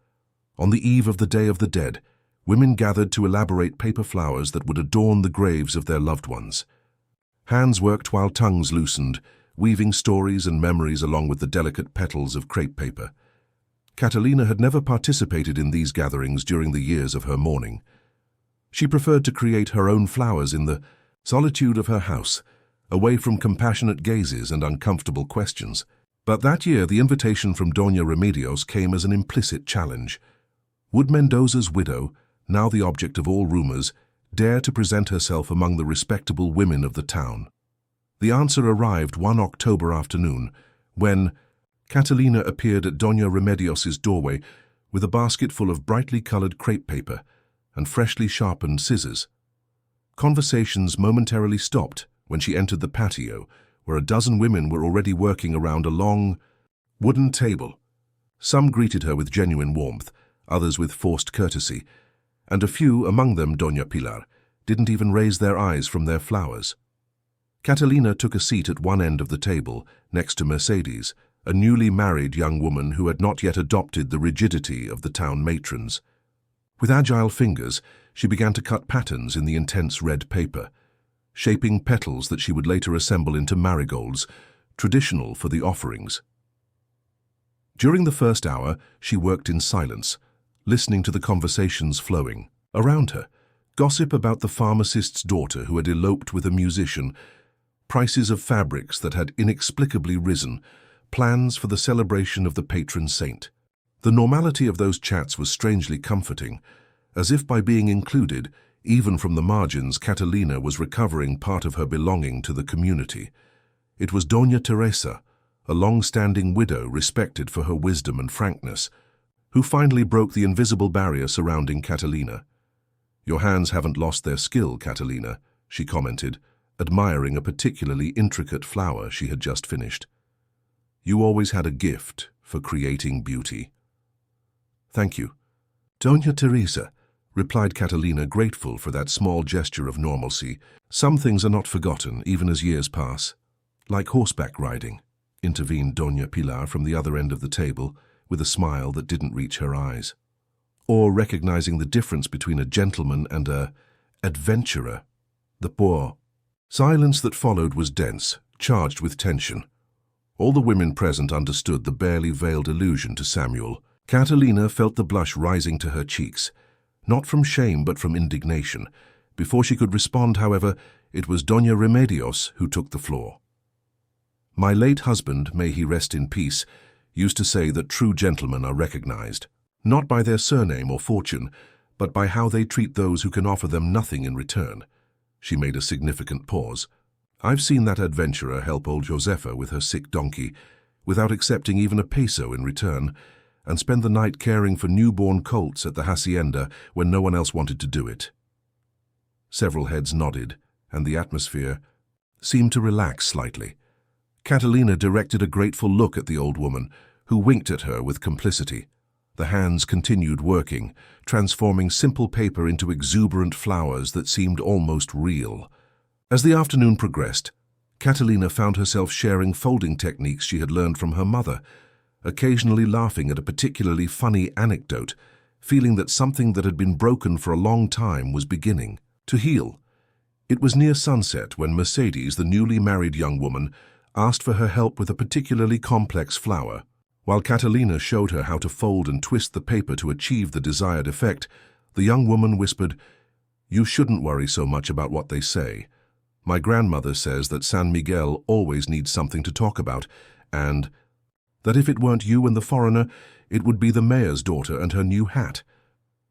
S1: On the eve of the Day of the Dead, women gathered to elaborate paper flowers that would adorn the graves of their loved ones. Hands worked while tongues loosened, weaving stories and memories along with the delicate petals of crepe paper. Catalina had never participated in these gatherings during the years of her mourning. She preferred to create her own flowers in the solitude of her house, away from compassionate gazes and uncomfortable questions. But that year the invitation from Doña Remedios came as an implicit challenge. Would Mendoza's widow, now the object of all rumors, dare to present herself among the respectable women of the town? The answer arrived one October afternoon, when Catalina appeared at Doña Remedios's doorway with a basket full of brightly colored crepe paper and freshly sharpened scissors. Conversations momentarily stopped when she entered the patio, where a dozen women were already working around a long, wooden table. Some greeted her with genuine warmth, others with forced courtesy, and a few, among them Doña Pilar, didn't even raise their eyes from their flowers. Catalina took a seat at one end of the table, next to Mercedes, a newly married young woman who had not yet adopted the rigidity of the town matrons. With agile fingers, she began to cut patterns in the intense red paper, shaping petals that she would later assemble into marigolds, traditional for the offerings. During the first hour, she worked in silence, listening to the conversations flowing. Around her, gossip about the pharmacist's daughter who had eloped with a musician, prices of fabrics that had inexplicably risen, plans for the celebration of the patron saint. The normality of those chats was strangely comforting, as if by being included, even from the margins, Catalina was recovering part of her belonging to the community. It was Doña Teresa, a long-standing widow respected for her wisdom and frankness, who finally broke the invisible barrier surrounding Catalina. "Your hands haven't lost their skill, Catalina," she commented, admiring a particularly intricate flower she had just finished. "You always had a gift for creating beauty." "Thank you, Doña Teresa," replied Catalina, grateful for that small gesture of normalcy. "Some things are not forgotten, even as years pass." "Like horseback riding," intervened Doña Pilar from the other end of the table, with a smile that didn't reach her eyes. "Or recognizing the difference between a gentleman and a adventurer. The poor." Silence that followed was dense, charged with tension. All the women present understood the barely veiled allusion to Samuel. Catalina felt the blush rising to her cheeks, not from shame but from indignation. Before she could respond, however, it was Doña Remedios who took the floor. "My late husband, may he rest in peace, used to say that true gentlemen are recognized, not by their surname or fortune, but by how they treat those who can offer them nothing in return." She made a significant pause. "I've seen that adventurer help old Josefa with her sick donkey, without accepting even a peso in return, and spend the night caring for newborn colts at the hacienda when no one else wanted to do it." Several heads nodded, and the atmosphere seemed to relax slightly. Catalina directed a grateful look at the old woman, who winked at her with complicity. The hands continued working, transforming simple paper into exuberant flowers that seemed almost real. As the afternoon progressed, Catalina found herself sharing folding techniques she had learned from her mother, occasionally laughing at a particularly funny anecdote, feeling that something that had been broken for a long time was beginning to heal. It was near sunset when Mercedes, the newly married young woman, asked for her help with a particularly complex flower. While Catalina showed her how to fold and twist the paper to achieve the desired effect, the young woman whispered, "You shouldn't worry so much about what they say. My grandmother says that San Miguel always needs something to talk about, and that if it weren't you and the foreigner, it would be the mayor's daughter and her new hat."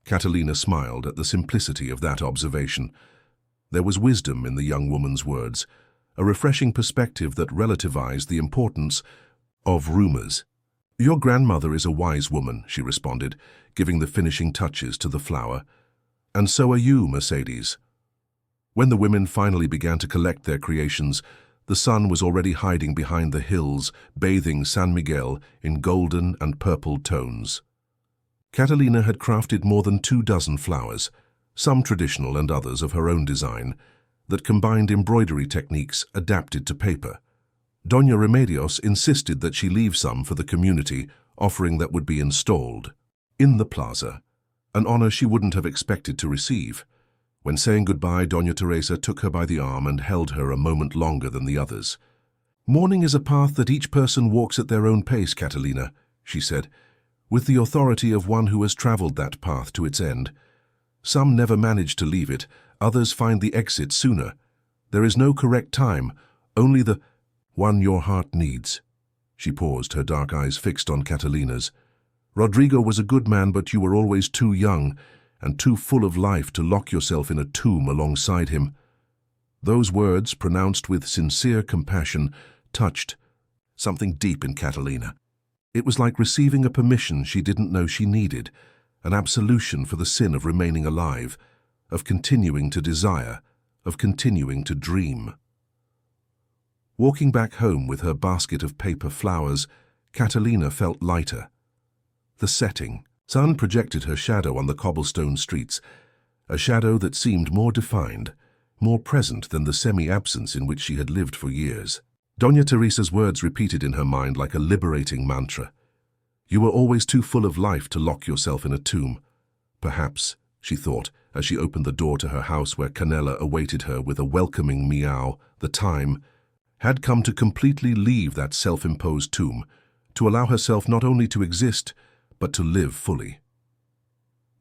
S1: Catalina smiled at the simplicity of that observation. There was wisdom in the young woman's words, a refreshing perspective that relativized the importance of rumors. "Your grandmother is a wise woman," she responded, giving the finishing touches to the flower. "And so are you, Mercedes." When the women finally began to collect their creations, The sun was already hiding behind the hills, bathing San Miguel in golden and purple tones. Catalina had crafted more than 24 flowers, some traditional and others of her own design, that combined embroidery techniques adapted to paper. Doña Remedios insisted that she leave some for the community, offering that would be installed in the plaza, an honor she wouldn't have expected to receive. When saying goodbye, Doña Teresa took her by the arm and held her a moment longer than the others. "Mourning is a path that each person walks at their own pace, Catalina," she said, "with the authority of one who has traveled that path to its end. Some never manage to leave it, others find the exit sooner. There is no correct time, only the one your heart needs." She paused, her dark eyes fixed on Catalina's. "Rodrigo was a good man, but you were always too young and too full of life to lock yourself in a tomb alongside him." Those words, pronounced with sincere compassion, touched something deep in Catalina. It was like receiving a permission she didn't know she needed, an absolution for the sin of remaining alive, of continuing to desire, of continuing to dream. Walking back home with her basket of paper flowers, Catalina felt lighter. The setting sun projected her shadow on the cobblestone streets, a shadow that seemed more defined, more present than the semi-absence in which she had lived for years. Doña Teresa's words repeated in her mind like a liberating mantra. "You were always too full of life to lock yourself in a tomb." Perhaps, she thought, as she opened the door to her house where Canella awaited her with a welcoming meow, the time had come to completely leave that self-imposed tomb, to allow herself not only to exist, but to live fully.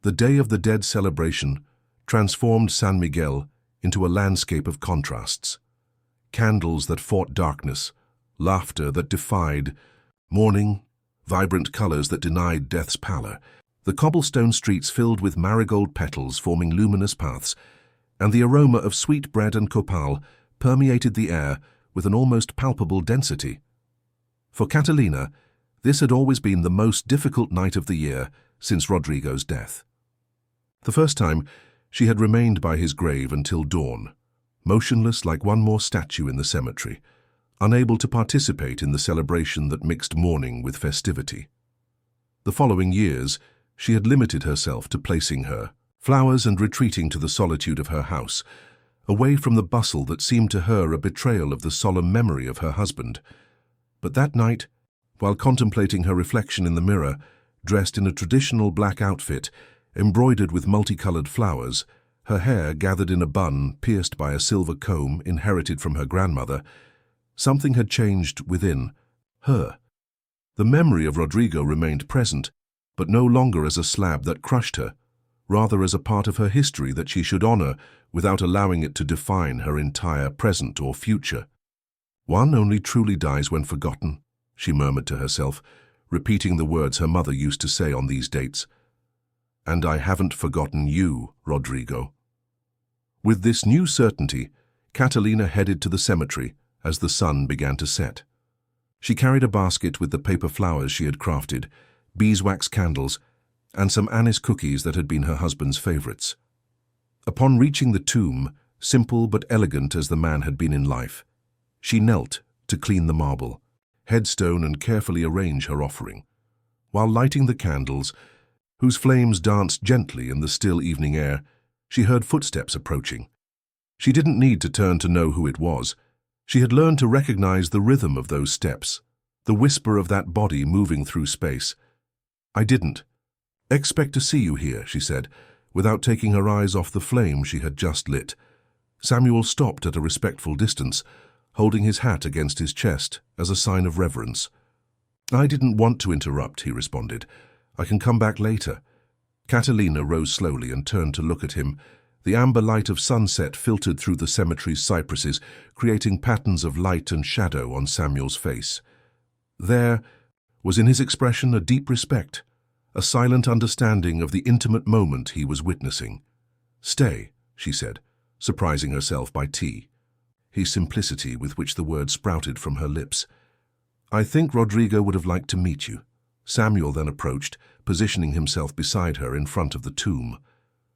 S1: The Day of the Dead celebration transformed San Miguel into a landscape of contrasts. Candles that fought darkness, laughter that defied mourning, vibrant colors that denied death's pallor, the cobblestone streets filled with marigold petals forming luminous paths, and the aroma of sweet bread and copal permeated the air with an almost palpable density. For Catalina, this had always been the most difficult night of the year since Rodrigo's death. The first time, she had remained by his grave until dawn, motionless like one more statue in the cemetery, unable to participate in the celebration that mixed mourning with festivity. The following years, she had limited herself to placing her flowers and retreating to the solitude of her house, away from the bustle that seemed to her a betrayal of the solemn memory of her husband. But that night, while contemplating her reflection in the mirror, dressed in a traditional black outfit, embroidered with multicolored flowers, her hair gathered in a bun pierced by a silver comb inherited from her grandmother, something had changed within her. The memory of Rodrigo remained present, but no longer as a slab that crushed her, rather as a part of her history that she should honor without allowing it to define her entire present or future. "One only truly dies when forgotten," she murmured to herself, repeating the words her mother used to say on these dates. "And I haven't forgotten you, Rodrigo." With this new certainty, Catalina headed to the cemetery as the sun began to set. She carried a basket with the paper flowers she had crafted, beeswax candles, and some anise cookies that had been her husband's favorites. Upon reaching the tomb, simple but elegant as the man had been in life, she knelt to clean the marble, headstone, and carefully arrange her offering. While lighting the candles, whose flames danced gently in the still evening air, she heard footsteps approaching. She didn't need to turn to know who it was. She had learned to recognize the rhythm of those steps, the whisper of that body moving through space. "I didn't expect to see you here," she said, without taking her eyes off the flame she had just lit. Samuel stopped at a respectful distance, holding his hat against his chest as a sign of reverence. "I didn't want to interrupt," he responded. "I can come back later." Catalina rose slowly and turned to look at him. The amber light of sunset filtered through the cemetery's cypresses, creating patterns of light and shadow on Samuel's face. There was in his expression a deep respect, a silent understanding of the intimate moment he was witnessing. "Stay," she said, surprising herself by tea. His simplicity with which the word sprouted from her lips. "I think Rodrigo would have liked to meet you." Samuel then approached, positioning himself beside her in front of the tomb.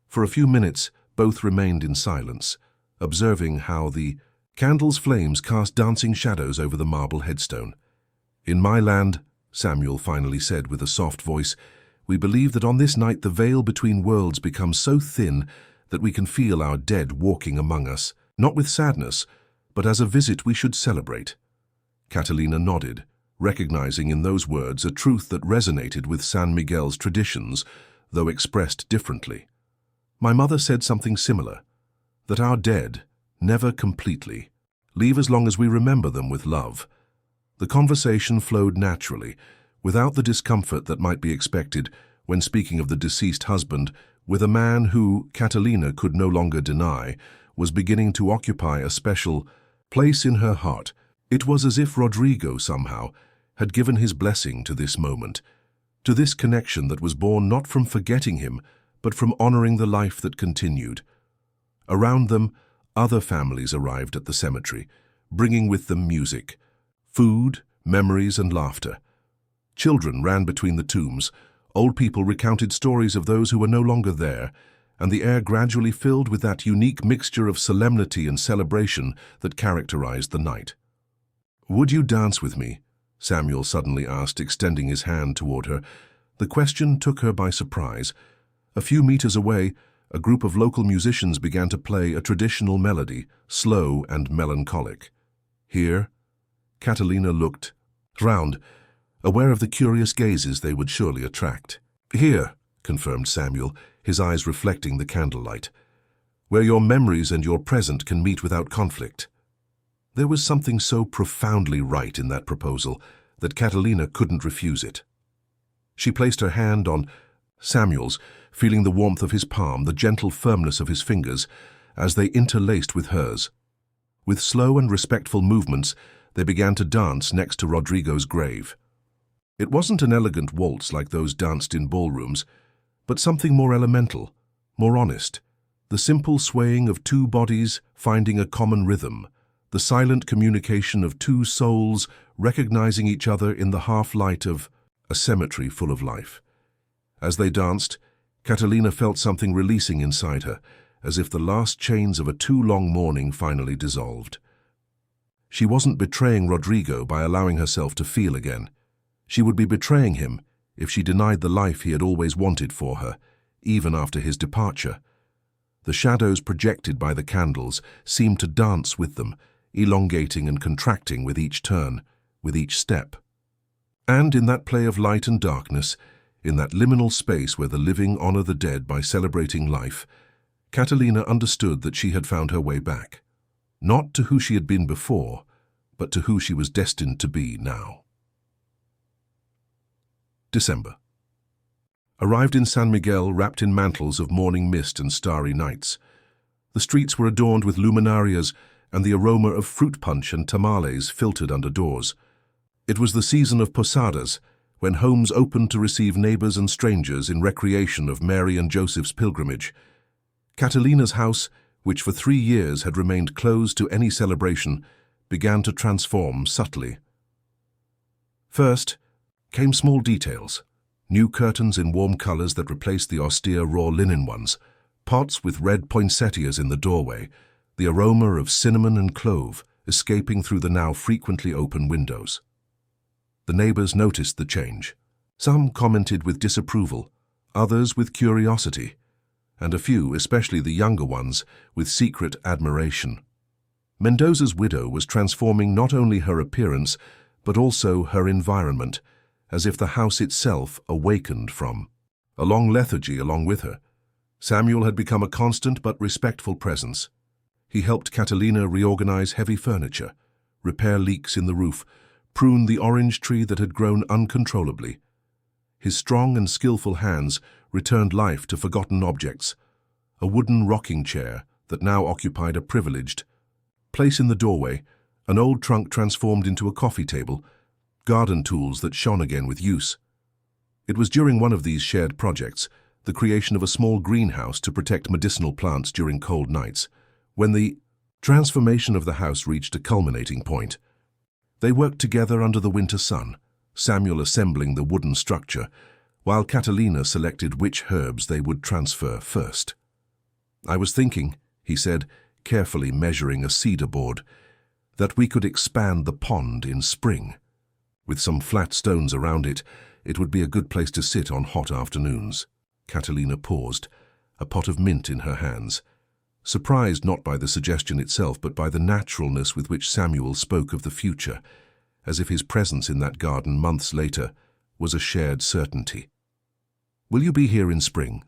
S1: For a few minutes, both remained in silence, observing how the Candles' flames cast dancing shadows over the marble headstone. "In my land," Samuel finally said with a soft voice, "we believe that on this night the veil between worlds becomes so thin that we can feel our dead walking among us, not with sadness, but as a visit we should celebrate." Catalina nodded, recognizing in those words a truth that resonated with San Miguel's traditions, though expressed differently. "My mother said something similar, that our dead, never completely, leave as long as we remember them with love." The conversation flowed naturally, without the discomfort that might be expected when speaking of the deceased husband with a man who, Catalina could no longer deny, was beginning to occupy a special place in her heart. It was as if Rodrigo, somehow, had given his blessing to this moment, to this connection that was born not from forgetting him, but from honoring the life that continued. Around them, other families arrived at the cemetery, bringing with them music, food, memories, and laughter. Children ran between the tombs, old people recounted stories of those who were no longer there, and the air gradually filled with that unique mixture of solemnity and celebration that characterized the night. "Would you dance with me?" Samuel suddenly asked, extending his hand toward her. The question took her by surprise. A few meters away, a group of local musicians began to play a traditional melody, slow and melancholic. Here, Catalina looked round, aware of the curious gazes they would surely attract. "Here," confirmed Samuel, his eyes reflecting the candlelight, "where your memories and your present can meet without conflict." There was something so profoundly right in that proposal that Catalina couldn't refuse it. She placed her hand on Samuel's, feeling the warmth of his palm, the gentle firmness of his fingers, as they interlaced with hers. With slow and respectful movements, they began to dance next to Rodrigo's grave. It wasn't an elegant waltz like those danced in ballrooms, but something more elemental, more honest, the simple swaying of two bodies finding a common rhythm, the silent communication of two souls recognizing each other in the half-light of a cemetery full of life. As they danced, Catalina felt something releasing inside her, as if the last chains of a too-long mourning finally dissolved. She wasn't betraying Rodrigo by allowing herself to feel again. She would be betraying him if she denied the life he had always wanted for her, even after his departure. The shadows projected by the candles seemed to dance with them, elongating and contracting with each turn, with each step. And in that play of light and darkness, in that liminal space where the living honor the dead by celebrating life, Catalina understood that she had found her way back, not to who she had been before, but to who she was destined to be now. December. Arrived in San Miguel wrapped in mantles of morning mist and starry nights. The streets were adorned with luminarias, and the aroma of fruit punch and tamales filtered under doors. It was the season of posadas, when homes opened to receive neighbors and strangers in recreation of Mary and Joseph's pilgrimage. Catalina's house, which for 3 years had remained closed to any celebration, began to transform subtly. First came small details, new curtains in warm colors that replaced the austere raw linen ones, pots with red poinsettias in the doorway, the aroma of cinnamon and clove escaping through the now frequently open windows. The neighbors noticed the change. Some commented with disapproval, others with curiosity, and a few, especially the younger ones, with secret admiration. Mendoza's widow was transforming not only her appearance, but also her environment, as if the house itself awakened from a long lethargy along with her. Samuel had become a constant but respectful presence. He helped Catalina reorganize heavy furniture, repair leaks in the roof, prune the orange tree that had grown uncontrollably. His strong and skillful hands returned life to forgotten objects, a wooden rocking chair that now occupied a privileged place in the doorway, an old trunk transformed into a coffee table, garden tools that shone again with use. It was during one of these shared projects, the creation of a small greenhouse to protect medicinal plants during cold nights, when the transformation of the house reached a culminating point. They worked together under the winter sun, Samuel assembling the wooden structure, while Catalina selected which herbs they would transfer first. "I was thinking," he said, carefully measuring a cedar board, "that we could expand the pond in spring. With some flat stones around it, it would be a good place to sit on hot afternoons." Catalina paused, a pot of mint in her hands, surprised not by the suggestion itself but by the naturalness with which Samuel spoke of the future, as if his presence in that garden months later was a shared certainty. "Will you be here in spring?"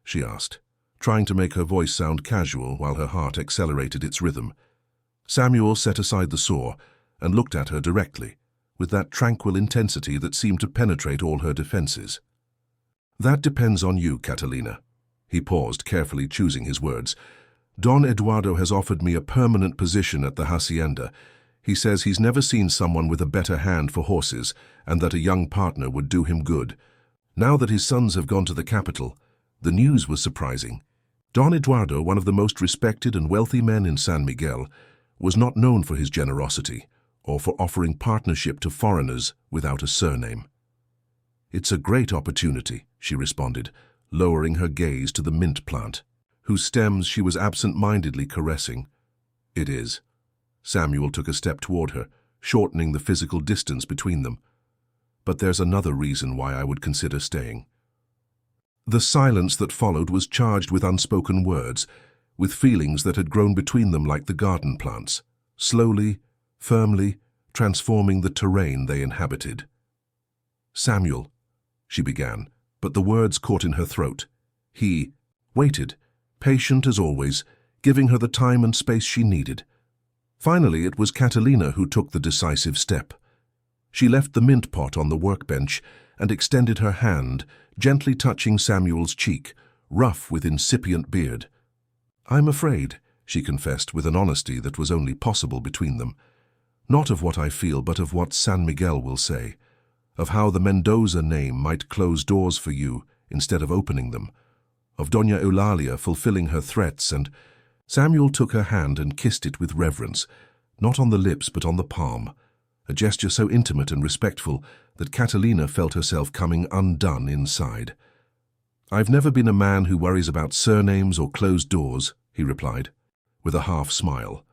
S1: she asked, trying to make her voice sound casual while her heart accelerated its rhythm. Samuel set aside the saw and looked at her directly, with that tranquil intensity that seemed to penetrate all her defenses. "That depends on you, Catalina." He paused, carefully choosing his words. "Don Eduardo has offered me a permanent position at the hacienda. He says he's never seen someone with a better hand for horses, and that a young partner would do him good. Now that his sons have gone to the capital, the news was surprising. Don Eduardo, one of the most respected and wealthy men in San Miguel, was not known for his generosity or for offering partnership to foreigners without a surname." "It's a great opportunity," she responded, lowering her gaze to the mint plant, whose stems she was absent-mindedly caressing. "It is." Samuel took a step toward her, shortening the physical distance between them. "But there's another reason why I would consider staying." The silence that followed was charged with unspoken words, with feelings that had grown between them like the garden plants, slowly, firmly, transforming the terrain they inhabited. "Samuel," she began, but the words caught in her throat. He waited, patient as always, giving her the time and space she needed. Finally, it was Catalina who took the decisive step. She left the mint pot on the workbench and extended her hand, gently touching Samuel's cheek, rough with incipient beard. "I'm afraid," she confessed with an honesty that was only possible between them. "Not of what I feel, but of what San Miguel will say, of how the Mendoza name might close doors for you instead of opening them, of Doña Eulalia fulfilling her threats and—" Samuel took her hand and kissed it with reverence, not on the lips but on the palm, a gesture so intimate and respectful that Catalina felt herself coming undone inside. "I've never been a man who worries about surnames or closed doors," he replied, with a half smile.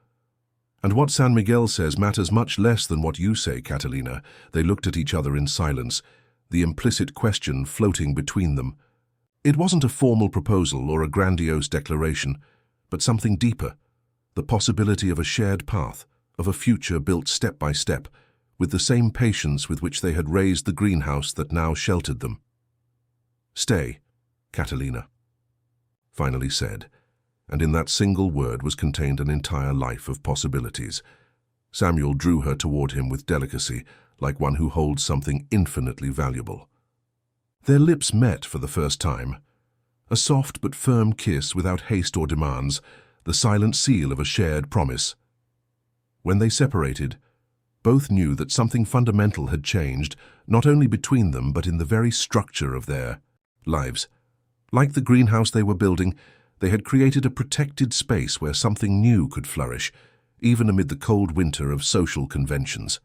S1: "And what San Miguel says matters much less than what you say, Catalina." They looked at each other in silence, the implicit question floating between them. It wasn't a formal proposal or a grandiose declaration, but something deeper, the possibility of a shared path, of a future built step by step, with the same patience with which they had raised the greenhouse that now sheltered them. "Stay," Catalina finally said, and in that single word was contained an entire life of possibilities. Samuel drew her toward him with delicacy, like one who holds something infinitely valuable. Their lips met for the first time. A soft but firm kiss without haste or demands, the silent seal of a shared promise. When they separated, both knew that something fundamental had changed, not only between them but in the very structure of their lives. Like the greenhouse they were building, they had created a protected space where something new could flourish, even amid the cold winter of social conventions.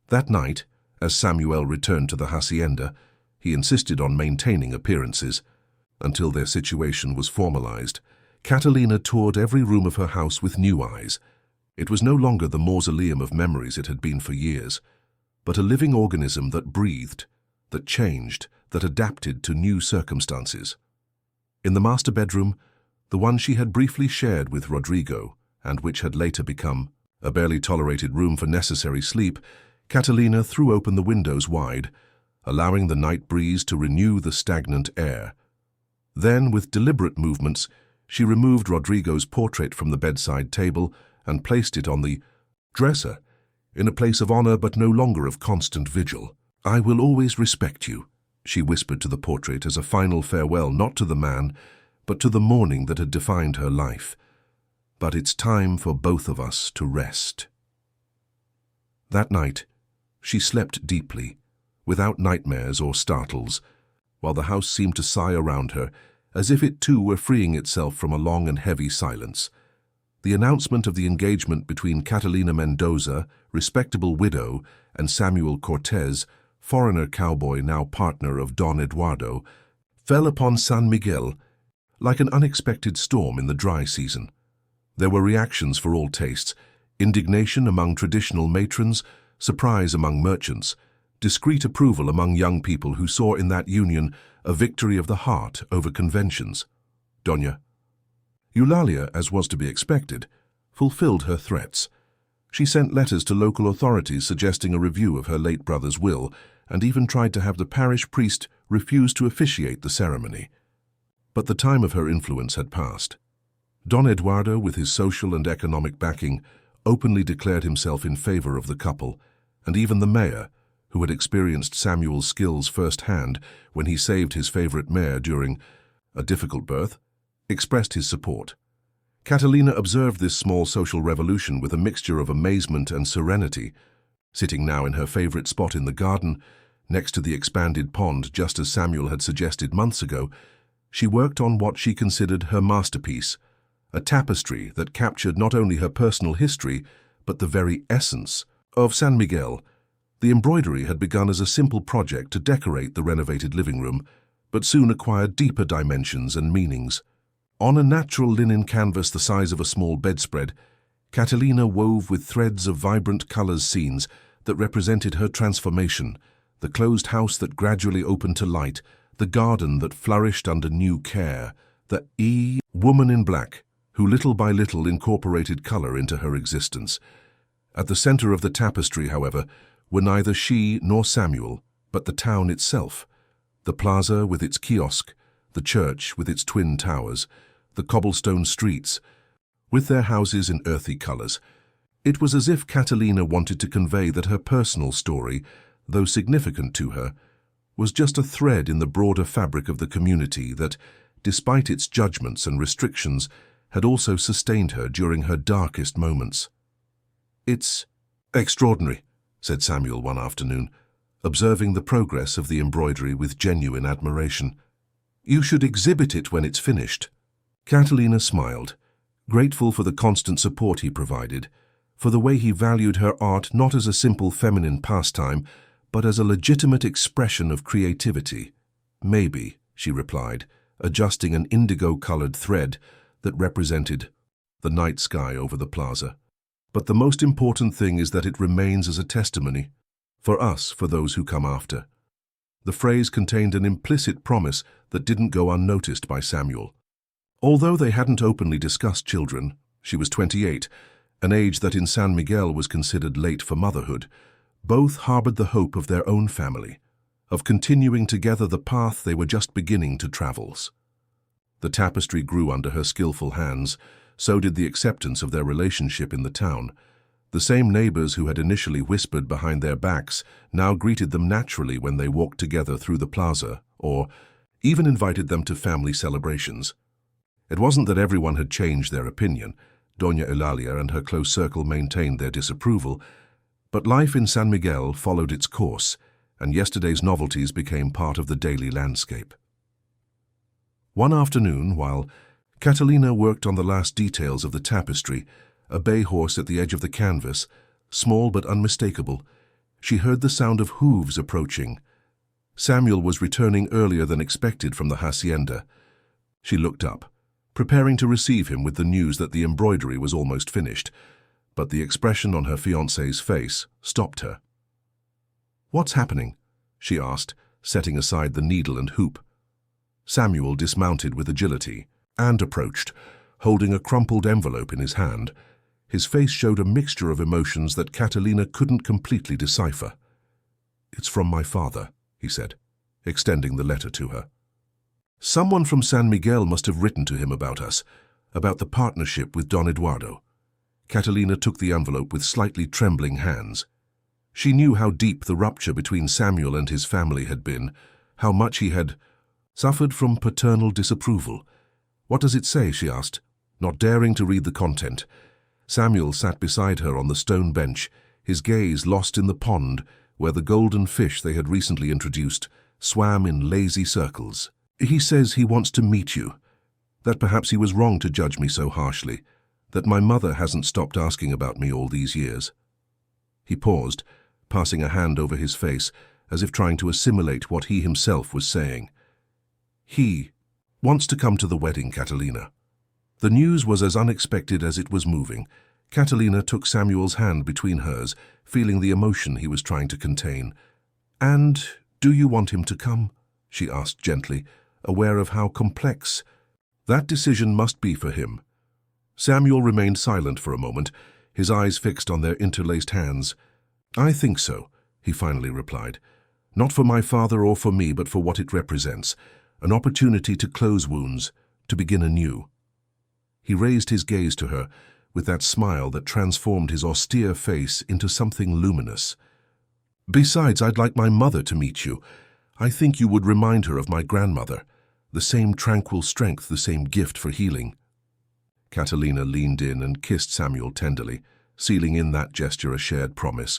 S1: That night, as Samuel returned to the hacienda, he insisted on maintaining appearances. Until their situation was formalized, Catalina toured every room of her house with new eyes. It was no longer the mausoleum of memories it had been for years, but a living organism that breathed, that changed, that adapted to new circumstances. In the master bedroom, the one she had briefly shared with Rodrigo, and which had later become a barely tolerated room for necessary sleep, Catalina threw open the windows wide, allowing the night breeze to renew the stagnant air. Then, with deliberate movements, she removed Rodrigo's portrait from the bedside table and placed it on the dresser, in a place of honor but no longer of constant vigil. "I will always respect you," she whispered to the portrait as a final farewell not to the man, but to the mourning that had defined her life. "But it's time for both of us to rest." That night, she slept deeply, without nightmares or startles, while the house seemed to sigh around her, as if it too were freeing itself from a long and heavy silence. The announcement of the engagement between Catalina Mendoza, respectable widow, and Samuel Cortez, foreigner cowboy now partner of Don Eduardo, fell upon San Miguel like an unexpected storm in the dry season. There were reactions for all tastes: indignation among traditional matrons, surprise among merchants, discreet approval among young people who saw in that union a victory of the heart over conventions. Doña Eulalia, as was to be expected, fulfilled her threats. She sent letters to local authorities suggesting a review of her late brother's will, and even tried to have the parish priest refuse to officiate the ceremony. But the time of her influence had passed. Don Eduardo, with his social and economic backing, openly declared himself in favor of the couple, and even the mayor, who had experienced Samuel's skills firsthand when he saved his favorite mare during a difficult birth, expressed his support. Catalina observed this small social revolution with a mixture of amazement and serenity. Sitting now in her favorite spot in the garden, next to the expanded pond just as Samuel had suggested months ago, she worked on what she considered her masterpiece, a tapestry that captured not only her personal history, but the very essence of San Miguel. The embroidery had begun as a simple project to decorate the renovated living room, but soon acquired deeper dimensions and meanings. On a natural linen canvas the size of a small bedspread, Catalina wove with threads of vibrant colors scenes that represented her transformation: the closed house that gradually opened to light, the garden that flourished under new care, the woman in black, who little by little incorporated color into her existence. At the center of the tapestry, however, were neither she nor Samuel, but the town itself: the plaza with its kiosk, the church with its twin towers, the cobblestone streets, with their houses in earthy colors. It was as if Catalina wanted to convey that her personal story, though significant to her, was just a thread in the broader fabric of the community that, despite its judgments and restrictions, had also sustained her during her darkest moments. "It's extraordinary," said Samuel one afternoon, observing the progress of the embroidery with genuine admiration. "You should exhibit it when it's finished." Catalina smiled, grateful for the constant support he provided, for the way he valued her art not as a simple feminine pastime, but as a legitimate expression of creativity. "Maybe," she replied, adjusting an indigo-colored thread that represented the night sky over the plaza. "But the most important thing is that it remains as a testimony, for us, for those who come after." The phrase contained an implicit promise that didn't go unnoticed by Samuel. Although they hadn't openly discussed children, she was 28, an age that in San Miguel was considered late for motherhood, both harbored the hope of their own family, of continuing together the path they were just beginning to travel. The tapestry grew under her skillful hands, so did the acceptance of their relationship in the town. The same neighbors who had initially whispered behind their backs now greeted them naturally when they walked together through the plaza, or even invited them to family celebrations. It wasn't that everyone had changed their opinion. Doña Eulalia and her close circle maintained their disapproval, but life in San Miguel followed its course, and yesterday's novelties became part of the daily landscape. One afternoon, while Catalina worked on the last details of the tapestry, a bay horse at the edge of the canvas, small but unmistakable, she heard the sound of hooves approaching. Samuel was returning earlier than expected from the hacienda. She looked up, preparing to receive him with the news that the embroidery was almost finished, but the expression on her fiancé's face stopped her. "What's happening?" she asked, setting aside the needle and hoop. Samuel dismounted with agility and approached, holding a crumpled envelope in his hand. His face showed a mixture of emotions that Catalina couldn't completely decipher. "It's from my father," he said, extending the letter to her. "Someone from San Miguel must have written to him about us, about the partnership with Don Eduardo." Catalina took the envelope with slightly trembling hands. She knew how deep the rupture between Samuel and his family had been, how much he had suffered from paternal disapproval. "What does it say?" she asked, not daring to read the content. Samuel sat beside her on the stone bench, his gaze lost in the pond where the golden fish they had recently introduced swam in lazy circles. "He says he wants to meet you, that perhaps he was wrong to judge me so harshly, that my mother hasn't stopped asking about me all these years." He paused, passing a hand over his face, as if trying to assimilate what he himself was saying. "He," "Wants to come to the wedding, Catalina." The news was as unexpected as it was moving. Catalina took Samuel's hand between hers, feeling the emotion he was trying to contain. "And do you want him to come?" she asked gently, aware of how complex that decision must be for him. Samuel remained silent for a moment, his eyes fixed on their interlaced hands. "I think so," he finally replied. "Not for my father or for me, but for what it represents. An opportunity to close wounds, to begin anew." He raised his gaze to her, with that smile that transformed his austere face into something luminous. "Besides, I'd like my mother to meet you. I think you would remind her of my grandmother. The same tranquil strength, the same gift for healing." Catalina leaned in and kissed Samuel tenderly, sealing in that gesture a shared promise,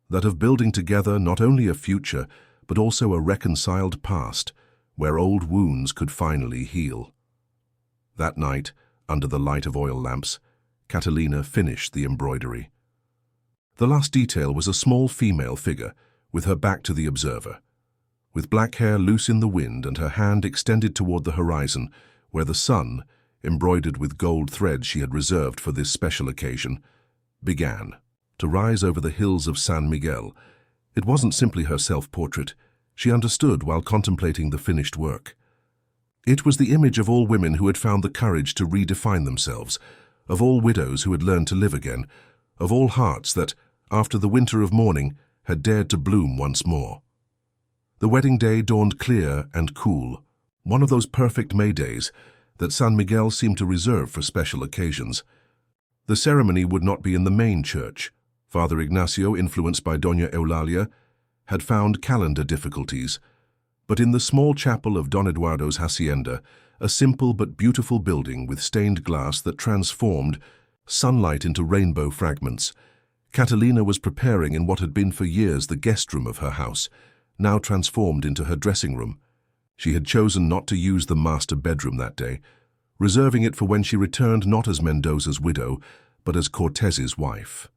S1: that of building together not only a future, but also a reconciled past, where old wounds could finally heal. That night, under the light of oil lamps, Catalina finished the embroidery. The last detail was a small female figure, with her back to the observer. With black hair loose in the wind and her hand extended toward the horizon, where the sun, embroidered with gold thread she had reserved for this special occasion, began to rise over the hills of San Miguel. It wasn't simply her self-portrait. She understood while contemplating the finished work. It was the image of all women who had found the courage to redefine themselves, of all widows who had learned to live again, of all hearts that, after the winter of mourning, had dared to bloom once more. The wedding day dawned clear and cool, one of those perfect May days that San Miguel seemed to reserve for special occasions. The ceremony would not be in the main church. Father Ignacio, influenced by Doña Eulalia, had found calendar difficulties, but in the small chapel of Don Eduardo's hacienda, a simple but beautiful building with stained glass that transformed sunlight into rainbow fragments, Catalina was preparing in what had been for years the guest room of her house, now transformed into her dressing room. She had chosen not to use the master bedroom that day, reserving it for when she returned not as Mendoza's widow, but as Cortez's wife.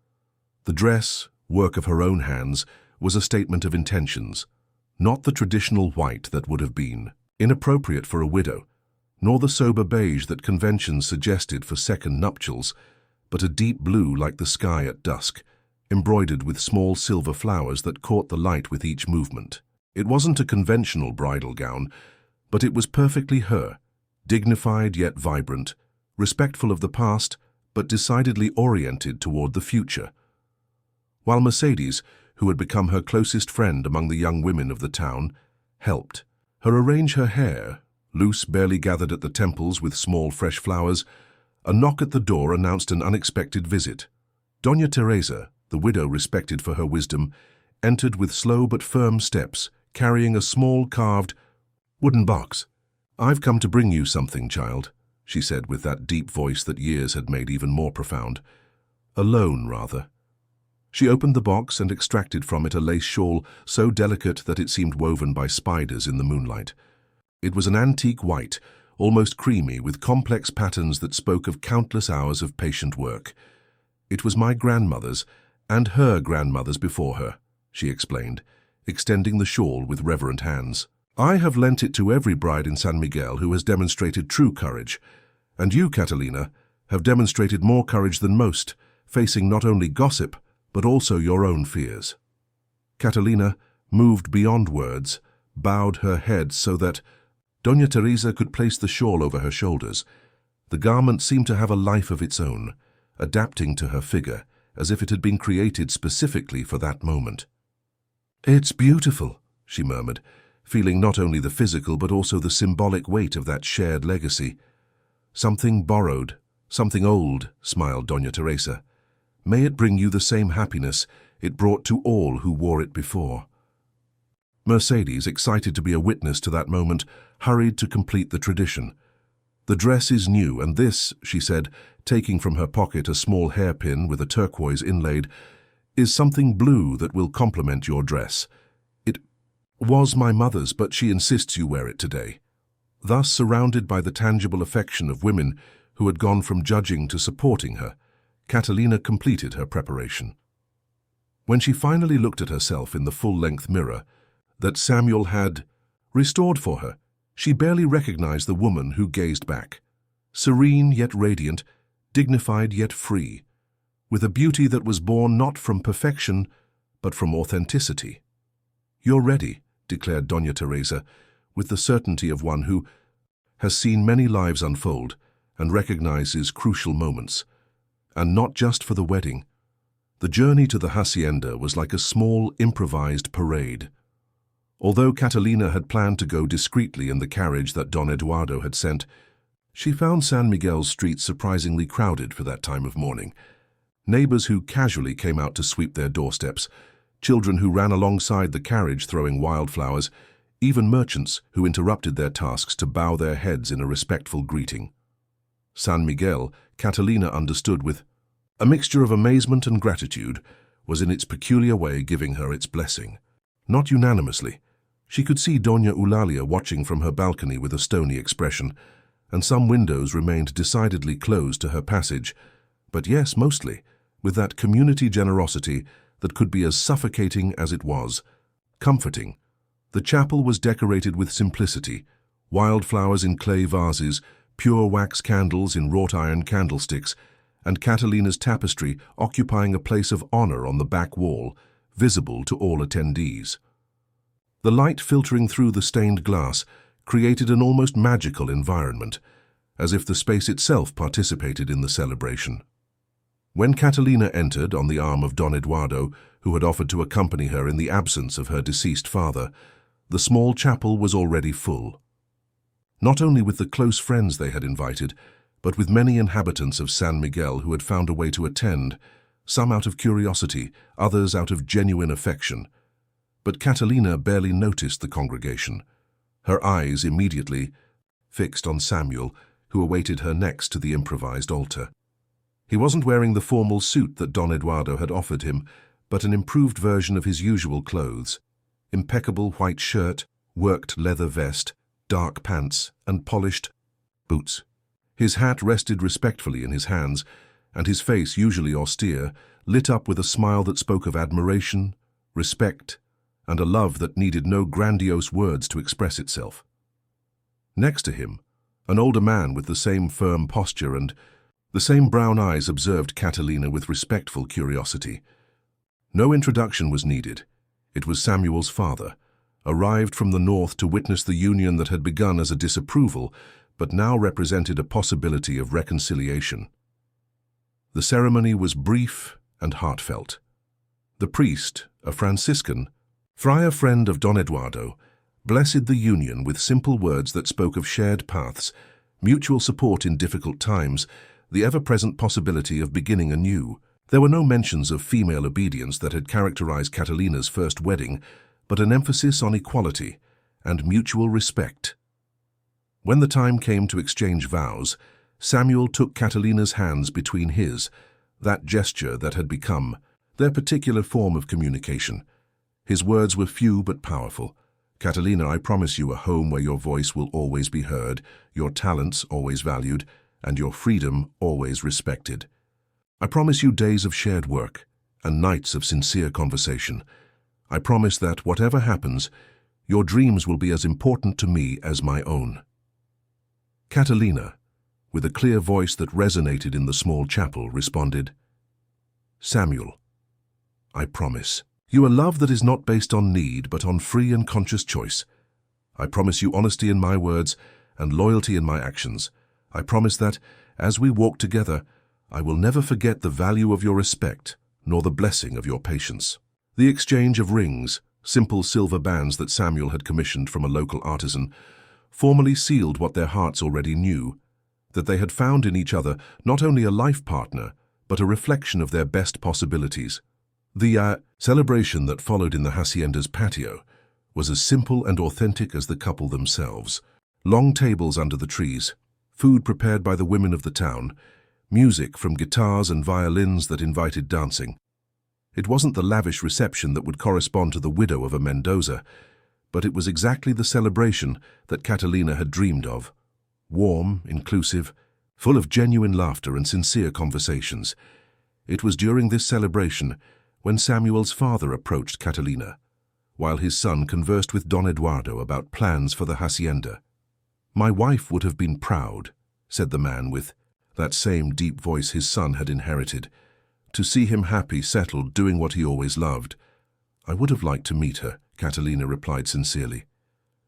S1: The dress, work of her own hands, was a statement of intentions, not the traditional white that would have been inappropriate for a widow, nor the sober beige that convention suggested for second nuptials, but a deep blue like the sky at dusk, embroidered with small silver flowers that caught the light with each movement. It wasn't a conventional bridal gown, but it was perfectly her, dignified yet vibrant, respectful of the past, but decidedly oriented toward the future. While Mercedes, who had become her closest friend among the young women of the town, helped her arrange her hair, loose, barely gathered at the temples with small fresh flowers, a knock at the door announced an unexpected visit. Doña Teresa, the widow respected for her wisdom, entered with slow but firm steps, carrying a small carved wooden box. "I've come to bring you something, child," she said with that deep voice that years had made even more profound. Alone, rather. She opened the box and extracted from it a lace shawl so delicate that it seemed woven by spiders in the moonlight. It was an antique white, almost creamy, with complex patterns that spoke of countless hours of patient work. "It was my grandmother's, and her grandmother's before her," she explained, extending the shawl with reverent hands. "I have lent it to every bride in San Miguel who has demonstrated true courage, and you, Catalina, have demonstrated more courage than most, facing not only gossip, but also your own fears." Catalina, moved beyond words, bowed her head so that Doña Teresa could place the shawl over her shoulders. The garment seemed to have a life of its own, adapting to her figure, as if it had been created specifically for that moment. "It's beautiful," she murmured, feeling not only the physical but also the symbolic weight of that shared legacy. "Something borrowed, something old," smiled Doña Teresa. "May it bring you the same happiness it brought to all who wore it before." Mercedes, excited to be a witness to that moment, hurried to complete the tradition. "The dress is new, and this," she said, taking from her pocket a small hairpin with a turquoise inlaid, "is something blue that will complement your dress. It was my mother's, but she insists you wear it today." Thus, surrounded by the tangible affection of women who had gone from judging to supporting her, Catalina completed her preparation. When she finally looked at herself in the full-length mirror that Samuel had restored for her, She barely recognized the woman who gazed back, serene yet radiant, dignified yet free, with a beauty that was born not from perfection, but from authenticity. "You're ready," declared Doña Teresa, with the certainty of one who has seen many lives unfold and recognizes crucial moments. And not just for the wedding. The journey to the hacienda was like a small, improvised parade. Although Catalina had planned to go discreetly in the carriage that Don Eduardo had sent, she found San Miguel's streets surprisingly crowded for that time of morning. Neighbors who casually came out to sweep their doorsteps, children who ran alongside the carriage throwing wildflowers, even merchants who interrupted their tasks to bow their heads in a respectful greeting. San Miguel, Catalina understood with a mixture of amazement and gratitude, was in its peculiar way giving her its blessing. Not unanimously. She could see Doña Eulalia watching from her balcony with a stony expression, and some windows remained decidedly closed to her passage, but yes, mostly, with that community generosity that could be as suffocating as it was comforting. The chapel was decorated with simplicity, wildflowers in clay vases, pure wax candles in wrought iron candlesticks, and Catalina's tapestry occupying a place of honor on the back wall, visible to all attendees. The light filtering through the stained glass created an almost magical environment, as if the space itself participated in the celebration. When Catalina entered on the arm of Don Eduardo, who had offered to accompany her in the absence of her deceased father, the small chapel was already full. Not only with the close friends they had invited, but with many inhabitants of San Miguel who had found a way to attend, some out of curiosity, others out of genuine affection. But Catalina barely noticed the congregation, her eyes immediately fixed on Samuel, who awaited her next to the improvised altar. He wasn't wearing the formal suit that Don Eduardo had offered him, but an improved version of his usual clothes: impeccable white shirt, worked leather vest, dark pants, and polished boots. His hat rested respectfully in his hands, and his face, usually austere, lit up with a smile that spoke of admiration, respect, and a love that needed no grandiose words to express itself. Next to him, an older man with the same firm posture and the same brown eyes observed Catalina with respectful curiosity. No introduction was needed. It was Samuel's father, arrived from the north to witness the union that had begun as a disapproval, but now represented a possibility of reconciliation. The ceremony was brief and heartfelt. The priest, a Franciscan, friar friend of Don Eduardo, blessed the union with simple words that spoke of shared paths, mutual support in difficult times, the ever-present possibility of beginning anew. There were no mentions of female obedience that had characterized Catalina's first wedding, but an emphasis on equality and mutual respect. When the time came to exchange vows, Samuel took Catalina's hands between his, that gesture that had become their particular form of communication. His words were few but powerful. "Catalina, I promise you a home where your voice will always be heard, your talents always valued, and your freedom always respected. I promise you days of shared work and nights of sincere conversation. I promise that, whatever happens, your dreams will be as important to me as my own." Catalina, with a clear voice that resonated in the small chapel, responded, "Samuel, I promise you a love that is not based on need but on free and conscious choice. I promise you honesty in my words and loyalty in my actions. I promise that, as we walk together, I will never forget the value of your respect nor the blessing of your patience." The exchange of rings, simple silver bands that Samuel had commissioned from a local artisan, formally sealed what their hearts already knew, that they had found in each other not only a life partner, but a reflection of their best possibilities. The celebration that followed in the hacienda's patio was as simple and authentic as the couple themselves. Long tables under the trees, food prepared by the women of the town, music from guitars and violins that invited dancing. It wasn't the lavish reception that would correspond to the widow of a Mendoza, but it was exactly the celebration that Catalina had dreamed of. Warm, inclusive, full of genuine laughter and sincere conversations. It was during this celebration when Samuel's father approached Catalina, while his son conversed with Don Eduardo about plans for the hacienda. "My wife would have been proud," said the man with that same deep voice his son had inherited, "to see him happy, settled, doing what he always loved." "I would have liked to meet her," Catalina replied sincerely.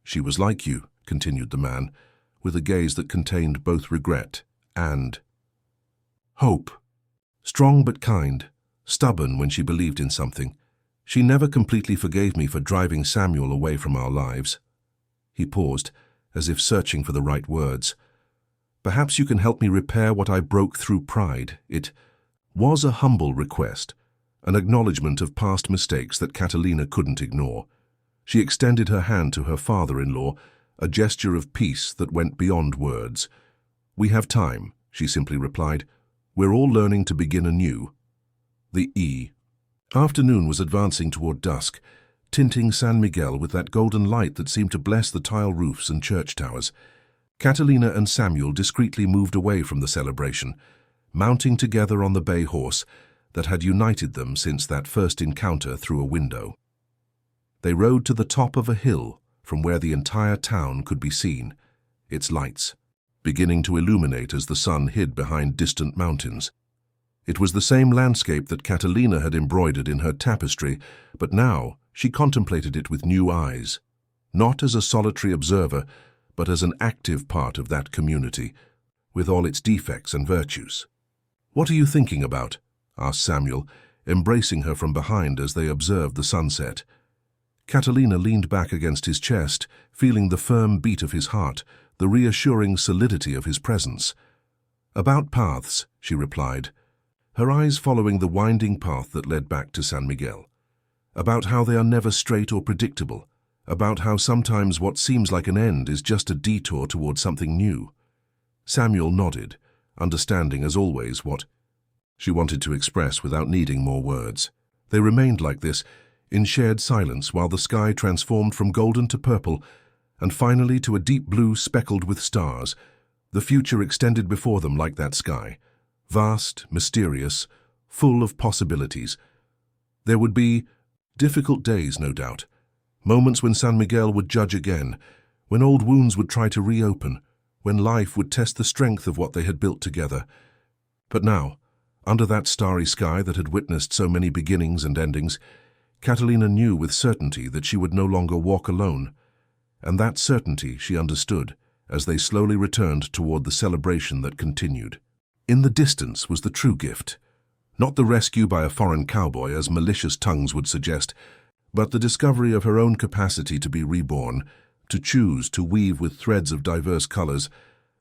S1: "She was like you," continued the man, with a gaze that contained both regret and hope. "Strong but kind, stubborn when she believed in something. She never completely forgave me for driving Samuel away from our lives." He paused, as if searching for the right words. "Perhaps you can help me repair what I broke through pride." It was a humble request, an acknowledgement of past mistakes that Catalina couldn't ignore. She extended her hand to her father-in-law, a gesture of peace that went beyond words. "We have time," she simply replied. "We're all learning to begin anew." The afternoon was advancing toward dusk, tinting San Miguel with that golden light that seemed to bless the tile roofs and church towers. Catalina and Samuel discreetly moved away from the celebration, mounting together on the bay horse that had united them since that first encounter through a window. They rode to the top of a hill from where the entire town could be seen, its lights beginning to illuminate as the sun hid behind distant mountains. It was the same landscape that Catalina had embroidered in her tapestry, but now she contemplated it with new eyes, not as a solitary observer, but as an active part of that community, with all its defects and virtues. "What are you thinking about?" asked Samuel, embracing her from behind as they observed the sunset. Catalina leaned back against his chest, feeling the firm beat of his heart, the reassuring solidity of his presence. "About paths," she replied, her eyes following the winding path that led back to San Miguel. "About how they are never straight or predictable, about how sometimes what seems like an end is just a detour toward something new." Samuel nodded, understanding as always what she wanted to express without needing more words. They remained like this, in shared silence, while the sky transformed from golden to purple, and finally to a deep blue speckled with stars. The future extended before them like that sky, vast, mysterious, full of possibilities. There would be difficult days, no doubt, moments when San Miguel would judge again, when old wounds would try to reopen, when life would test the strength of what they had built together. But now, under that starry sky that had witnessed so many beginnings and endings, Catalina knew with certainty that she would no longer walk alone, and that certainty she understood as they slowly returned toward the celebration that continued. In the distance was the true gift, not the rescue by a foreign cowboy as malicious tongues would suggest, but the discovery of her own capacity to be reborn, to choose to weave with threads of diverse colors,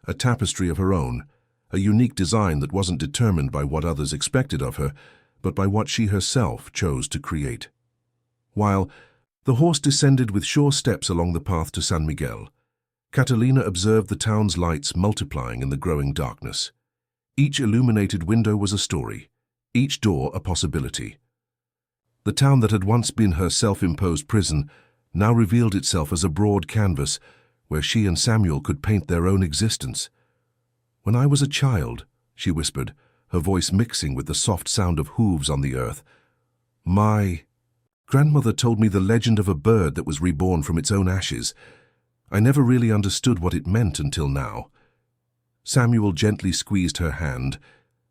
S1: a tapestry of her own, a unique design that wasn't determined by what others expected of her, but by what she herself chose to create. While the horse descended with sure steps along the path to San Miguel, Catalina observed the town's lights multiplying in the growing darkness. Each illuminated window was a story, each door a possibility. The town that had once been her self-imposed prison now revealed itself as a broad canvas where she and Samuel could paint their own existence. "When I was a child," she whispered, her voice mixing with the soft sound of hooves on the earth, "my grandmother told me the legend of a bird that was reborn from its own ashes. I never really understood what it meant until now." Samuel gently squeezed her hand,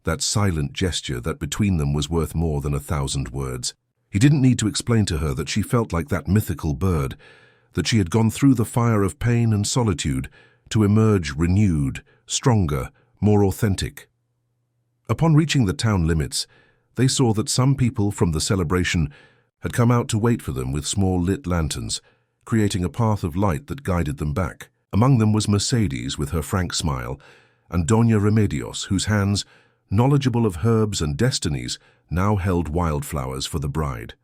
S1: that silent gesture that between them was worth more than 1,000 words. He didn't need to explain to her that she felt like that mythical bird, that she had gone through the fire of pain and solitude to emerge renewed, stronger, more authentic. Upon reaching the town limits, they saw that some people from the celebration had come out to wait for them with small lit lanterns, creating a path of light that guided them back. Among them was Mercedes with her frank smile, and Doña Remedios, whose hands, knowledgeable of herbs and destinies, now held wildflowers for the bride.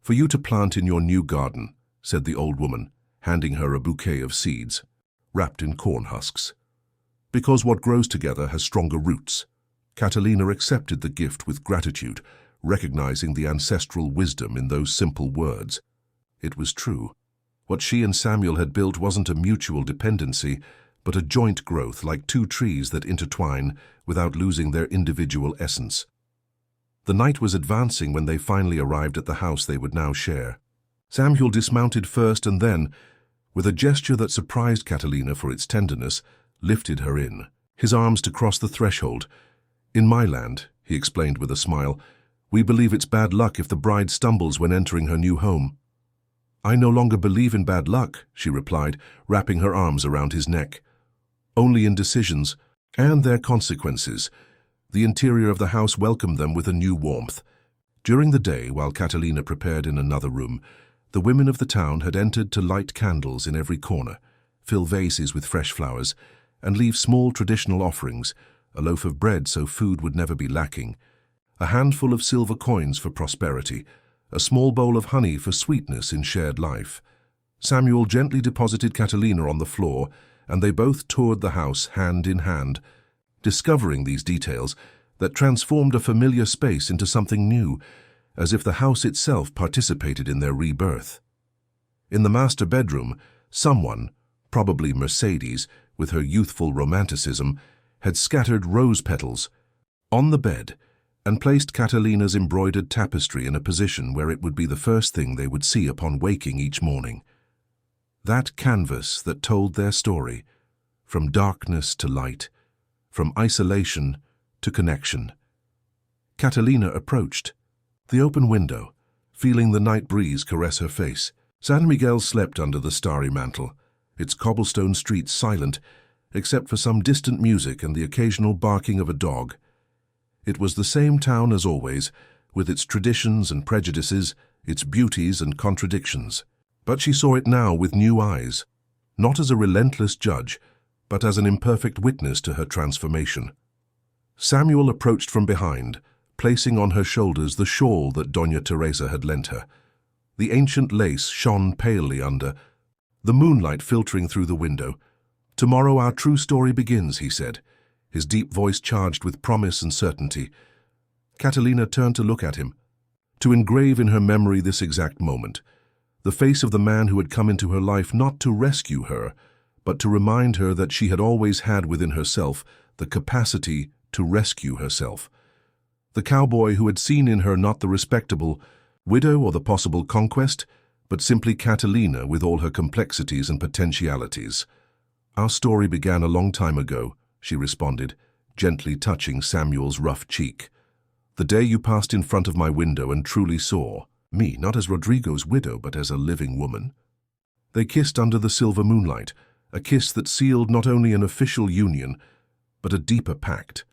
S1: "For you to plant in your new garden," said the old woman, handing her a bouquet of seeds, wrapped in corn husks. "Because what grows together has stronger roots." Catalina accepted the gift with gratitude, recognizing the ancestral wisdom in those simple words. It was true. What she and Samuel had built wasn't a mutual dependency, but a joint growth like two trees that intertwine without losing their individual essence. The night was advancing when they finally arrived at the house they would now share. Samuel dismounted first and then, with a gesture that surprised Catalina for its tenderness, lifted her in, his arms to cross the threshold. "In my land," he explained with a smile, "we believe it's bad luck if the bride stumbles when entering her new home." "I no longer believe in bad luck," she replied, wrapping her arms around his neck. "Only in decisions and their consequences." The interior of the house welcomed them with a new warmth. During the day, while Catalina prepared in another room, the women of the town had entered to light candles in every corner, fill vases with fresh flowers, and leave small traditional offerings, a loaf of bread so food would never be lacking, a handful of silver coins for prosperity, a small bowl of honey for sweetness in shared life. Samuel gently deposited Catalina on the floor, and they both toured the house hand in hand, discovering these details that transformed a familiar space into something new, as if the house itself participated in their rebirth. In the master bedroom, someone, probably Mercedes, with her youthful romanticism, had scattered rose petals on the bed and placed Catalina's embroidered tapestry in a position where it would be the first thing they would see upon waking each morning. That canvas that told their story, from darkness to light, from isolation to connection. Catalina approached the open window, feeling the night breeze caress her face. San Miguel slept under the starry mantle, its cobblestone streets silent, except for some distant music and the occasional barking of a dog. It was the same town as always, with its traditions and prejudices, its beauties and contradictions. But she saw it now with new eyes, not as a relentless judge, but as an imperfect witness to her transformation. Samuel approached from behind, placing on her shoulders the shawl that Doña Teresa had lent her. The ancient lace shone palely under, the moonlight filtering through the window. "Tomorrow our true story begins," he said, his deep voice charged with promise and certainty. Catalina turned to look at him, to engrave in her memory this exact moment, the face of the man who had come into her life not to rescue her, but to remind her that she had always had within herself the capacity to rescue herself. The cowboy who had seen in her not the respectable widow or the possible conquest, but simply Catalina with all her complexities and potentialities. "Our story began a long time ago," she responded, gently touching Samuel's rough cheek. "The day you passed in front of my window and truly saw me, not as Rodrigo's widow, but as a living woman." They kissed under the silver moonlight, a kiss that sealed not only an official union, but a deeper pact,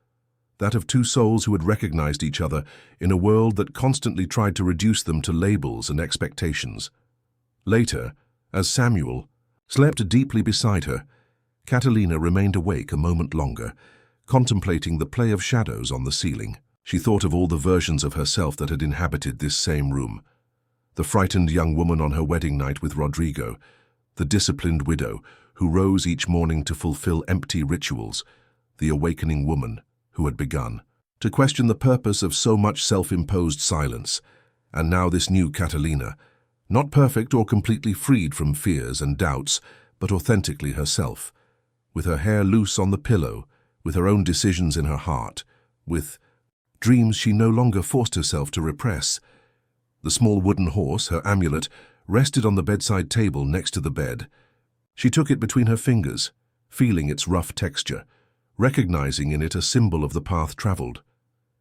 S1: that of two souls who had recognized each other in a world that constantly tried to reduce them to labels and expectations. Later, as Samuel slept deeply beside her, Catalina remained awake a moment longer, contemplating the play of shadows on the ceiling. She thought of all the versions of herself that had inhabited this same room. The frightened young woman on her wedding night with Rodrigo, the disciplined widow who rose each morning to fulfill empty rituals, the awakening woman who had begun to question the purpose of so much self-imposed silence, and now this new Catalina, not perfect or completely freed from fears and doubts, but authentically herself, with her hair loose on the pillow, with her own decisions in her heart, with dreams she no longer forced herself to repress. The small wooden horse, her amulet, rested on the bedside table next to the bed. She took it between her fingers, feeling its rough texture, recognizing in it a symbol of the path traveled.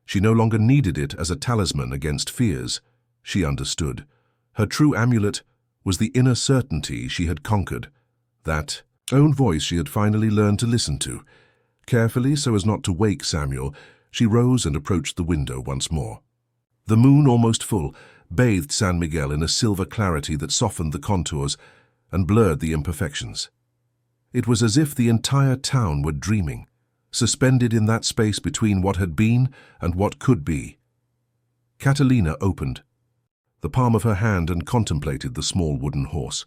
S1: She no longer needed it as a talisman against fears. She understood. Her true amulet was the inner certainty she had conquered, that own voice she had finally learned to listen to. Carefully, so as not to wake Samuel, she rose and approached the window once more. The moon, almost full, bathed San Miguel in a silver clarity that softened the contours and blurred the imperfections. It was as if the entire town were dreaming, suspended in that space between what had been and what could be. Catalina opened the palm of her hand and contemplated the small wooden horse.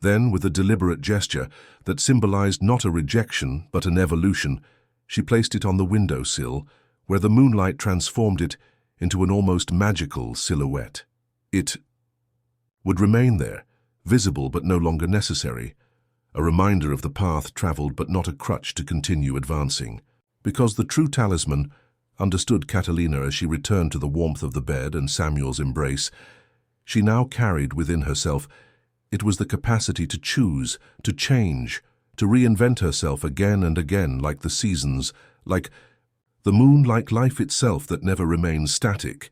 S1: Then, with a deliberate gesture that symbolized not a rejection but an evolution, she placed it on the windowsill, where the moonlight transformed it into an almost magical silhouette. It would remain there, visible but no longer necessary, a reminder of the path traveled but not a crutch to continue advancing. Because the true talisman, understood Catalina as she returned to the warmth of the bed and Samuel's embrace, she now carried within herself It was the capacity to choose, to change, to reinvent herself again and again, like the seasons, like the moon, like life itself that never remains static.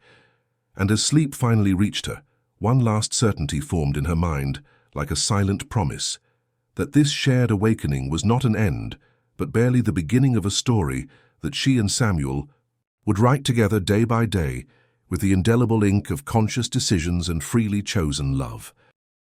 S1: And as sleep finally reached her, one last certainty formed in her mind, like a silent promise, that this shared awakening was not an end, but barely the beginning of a story that she and Samuel would write together day by day with the indelible ink of conscious decisions and freely chosen love.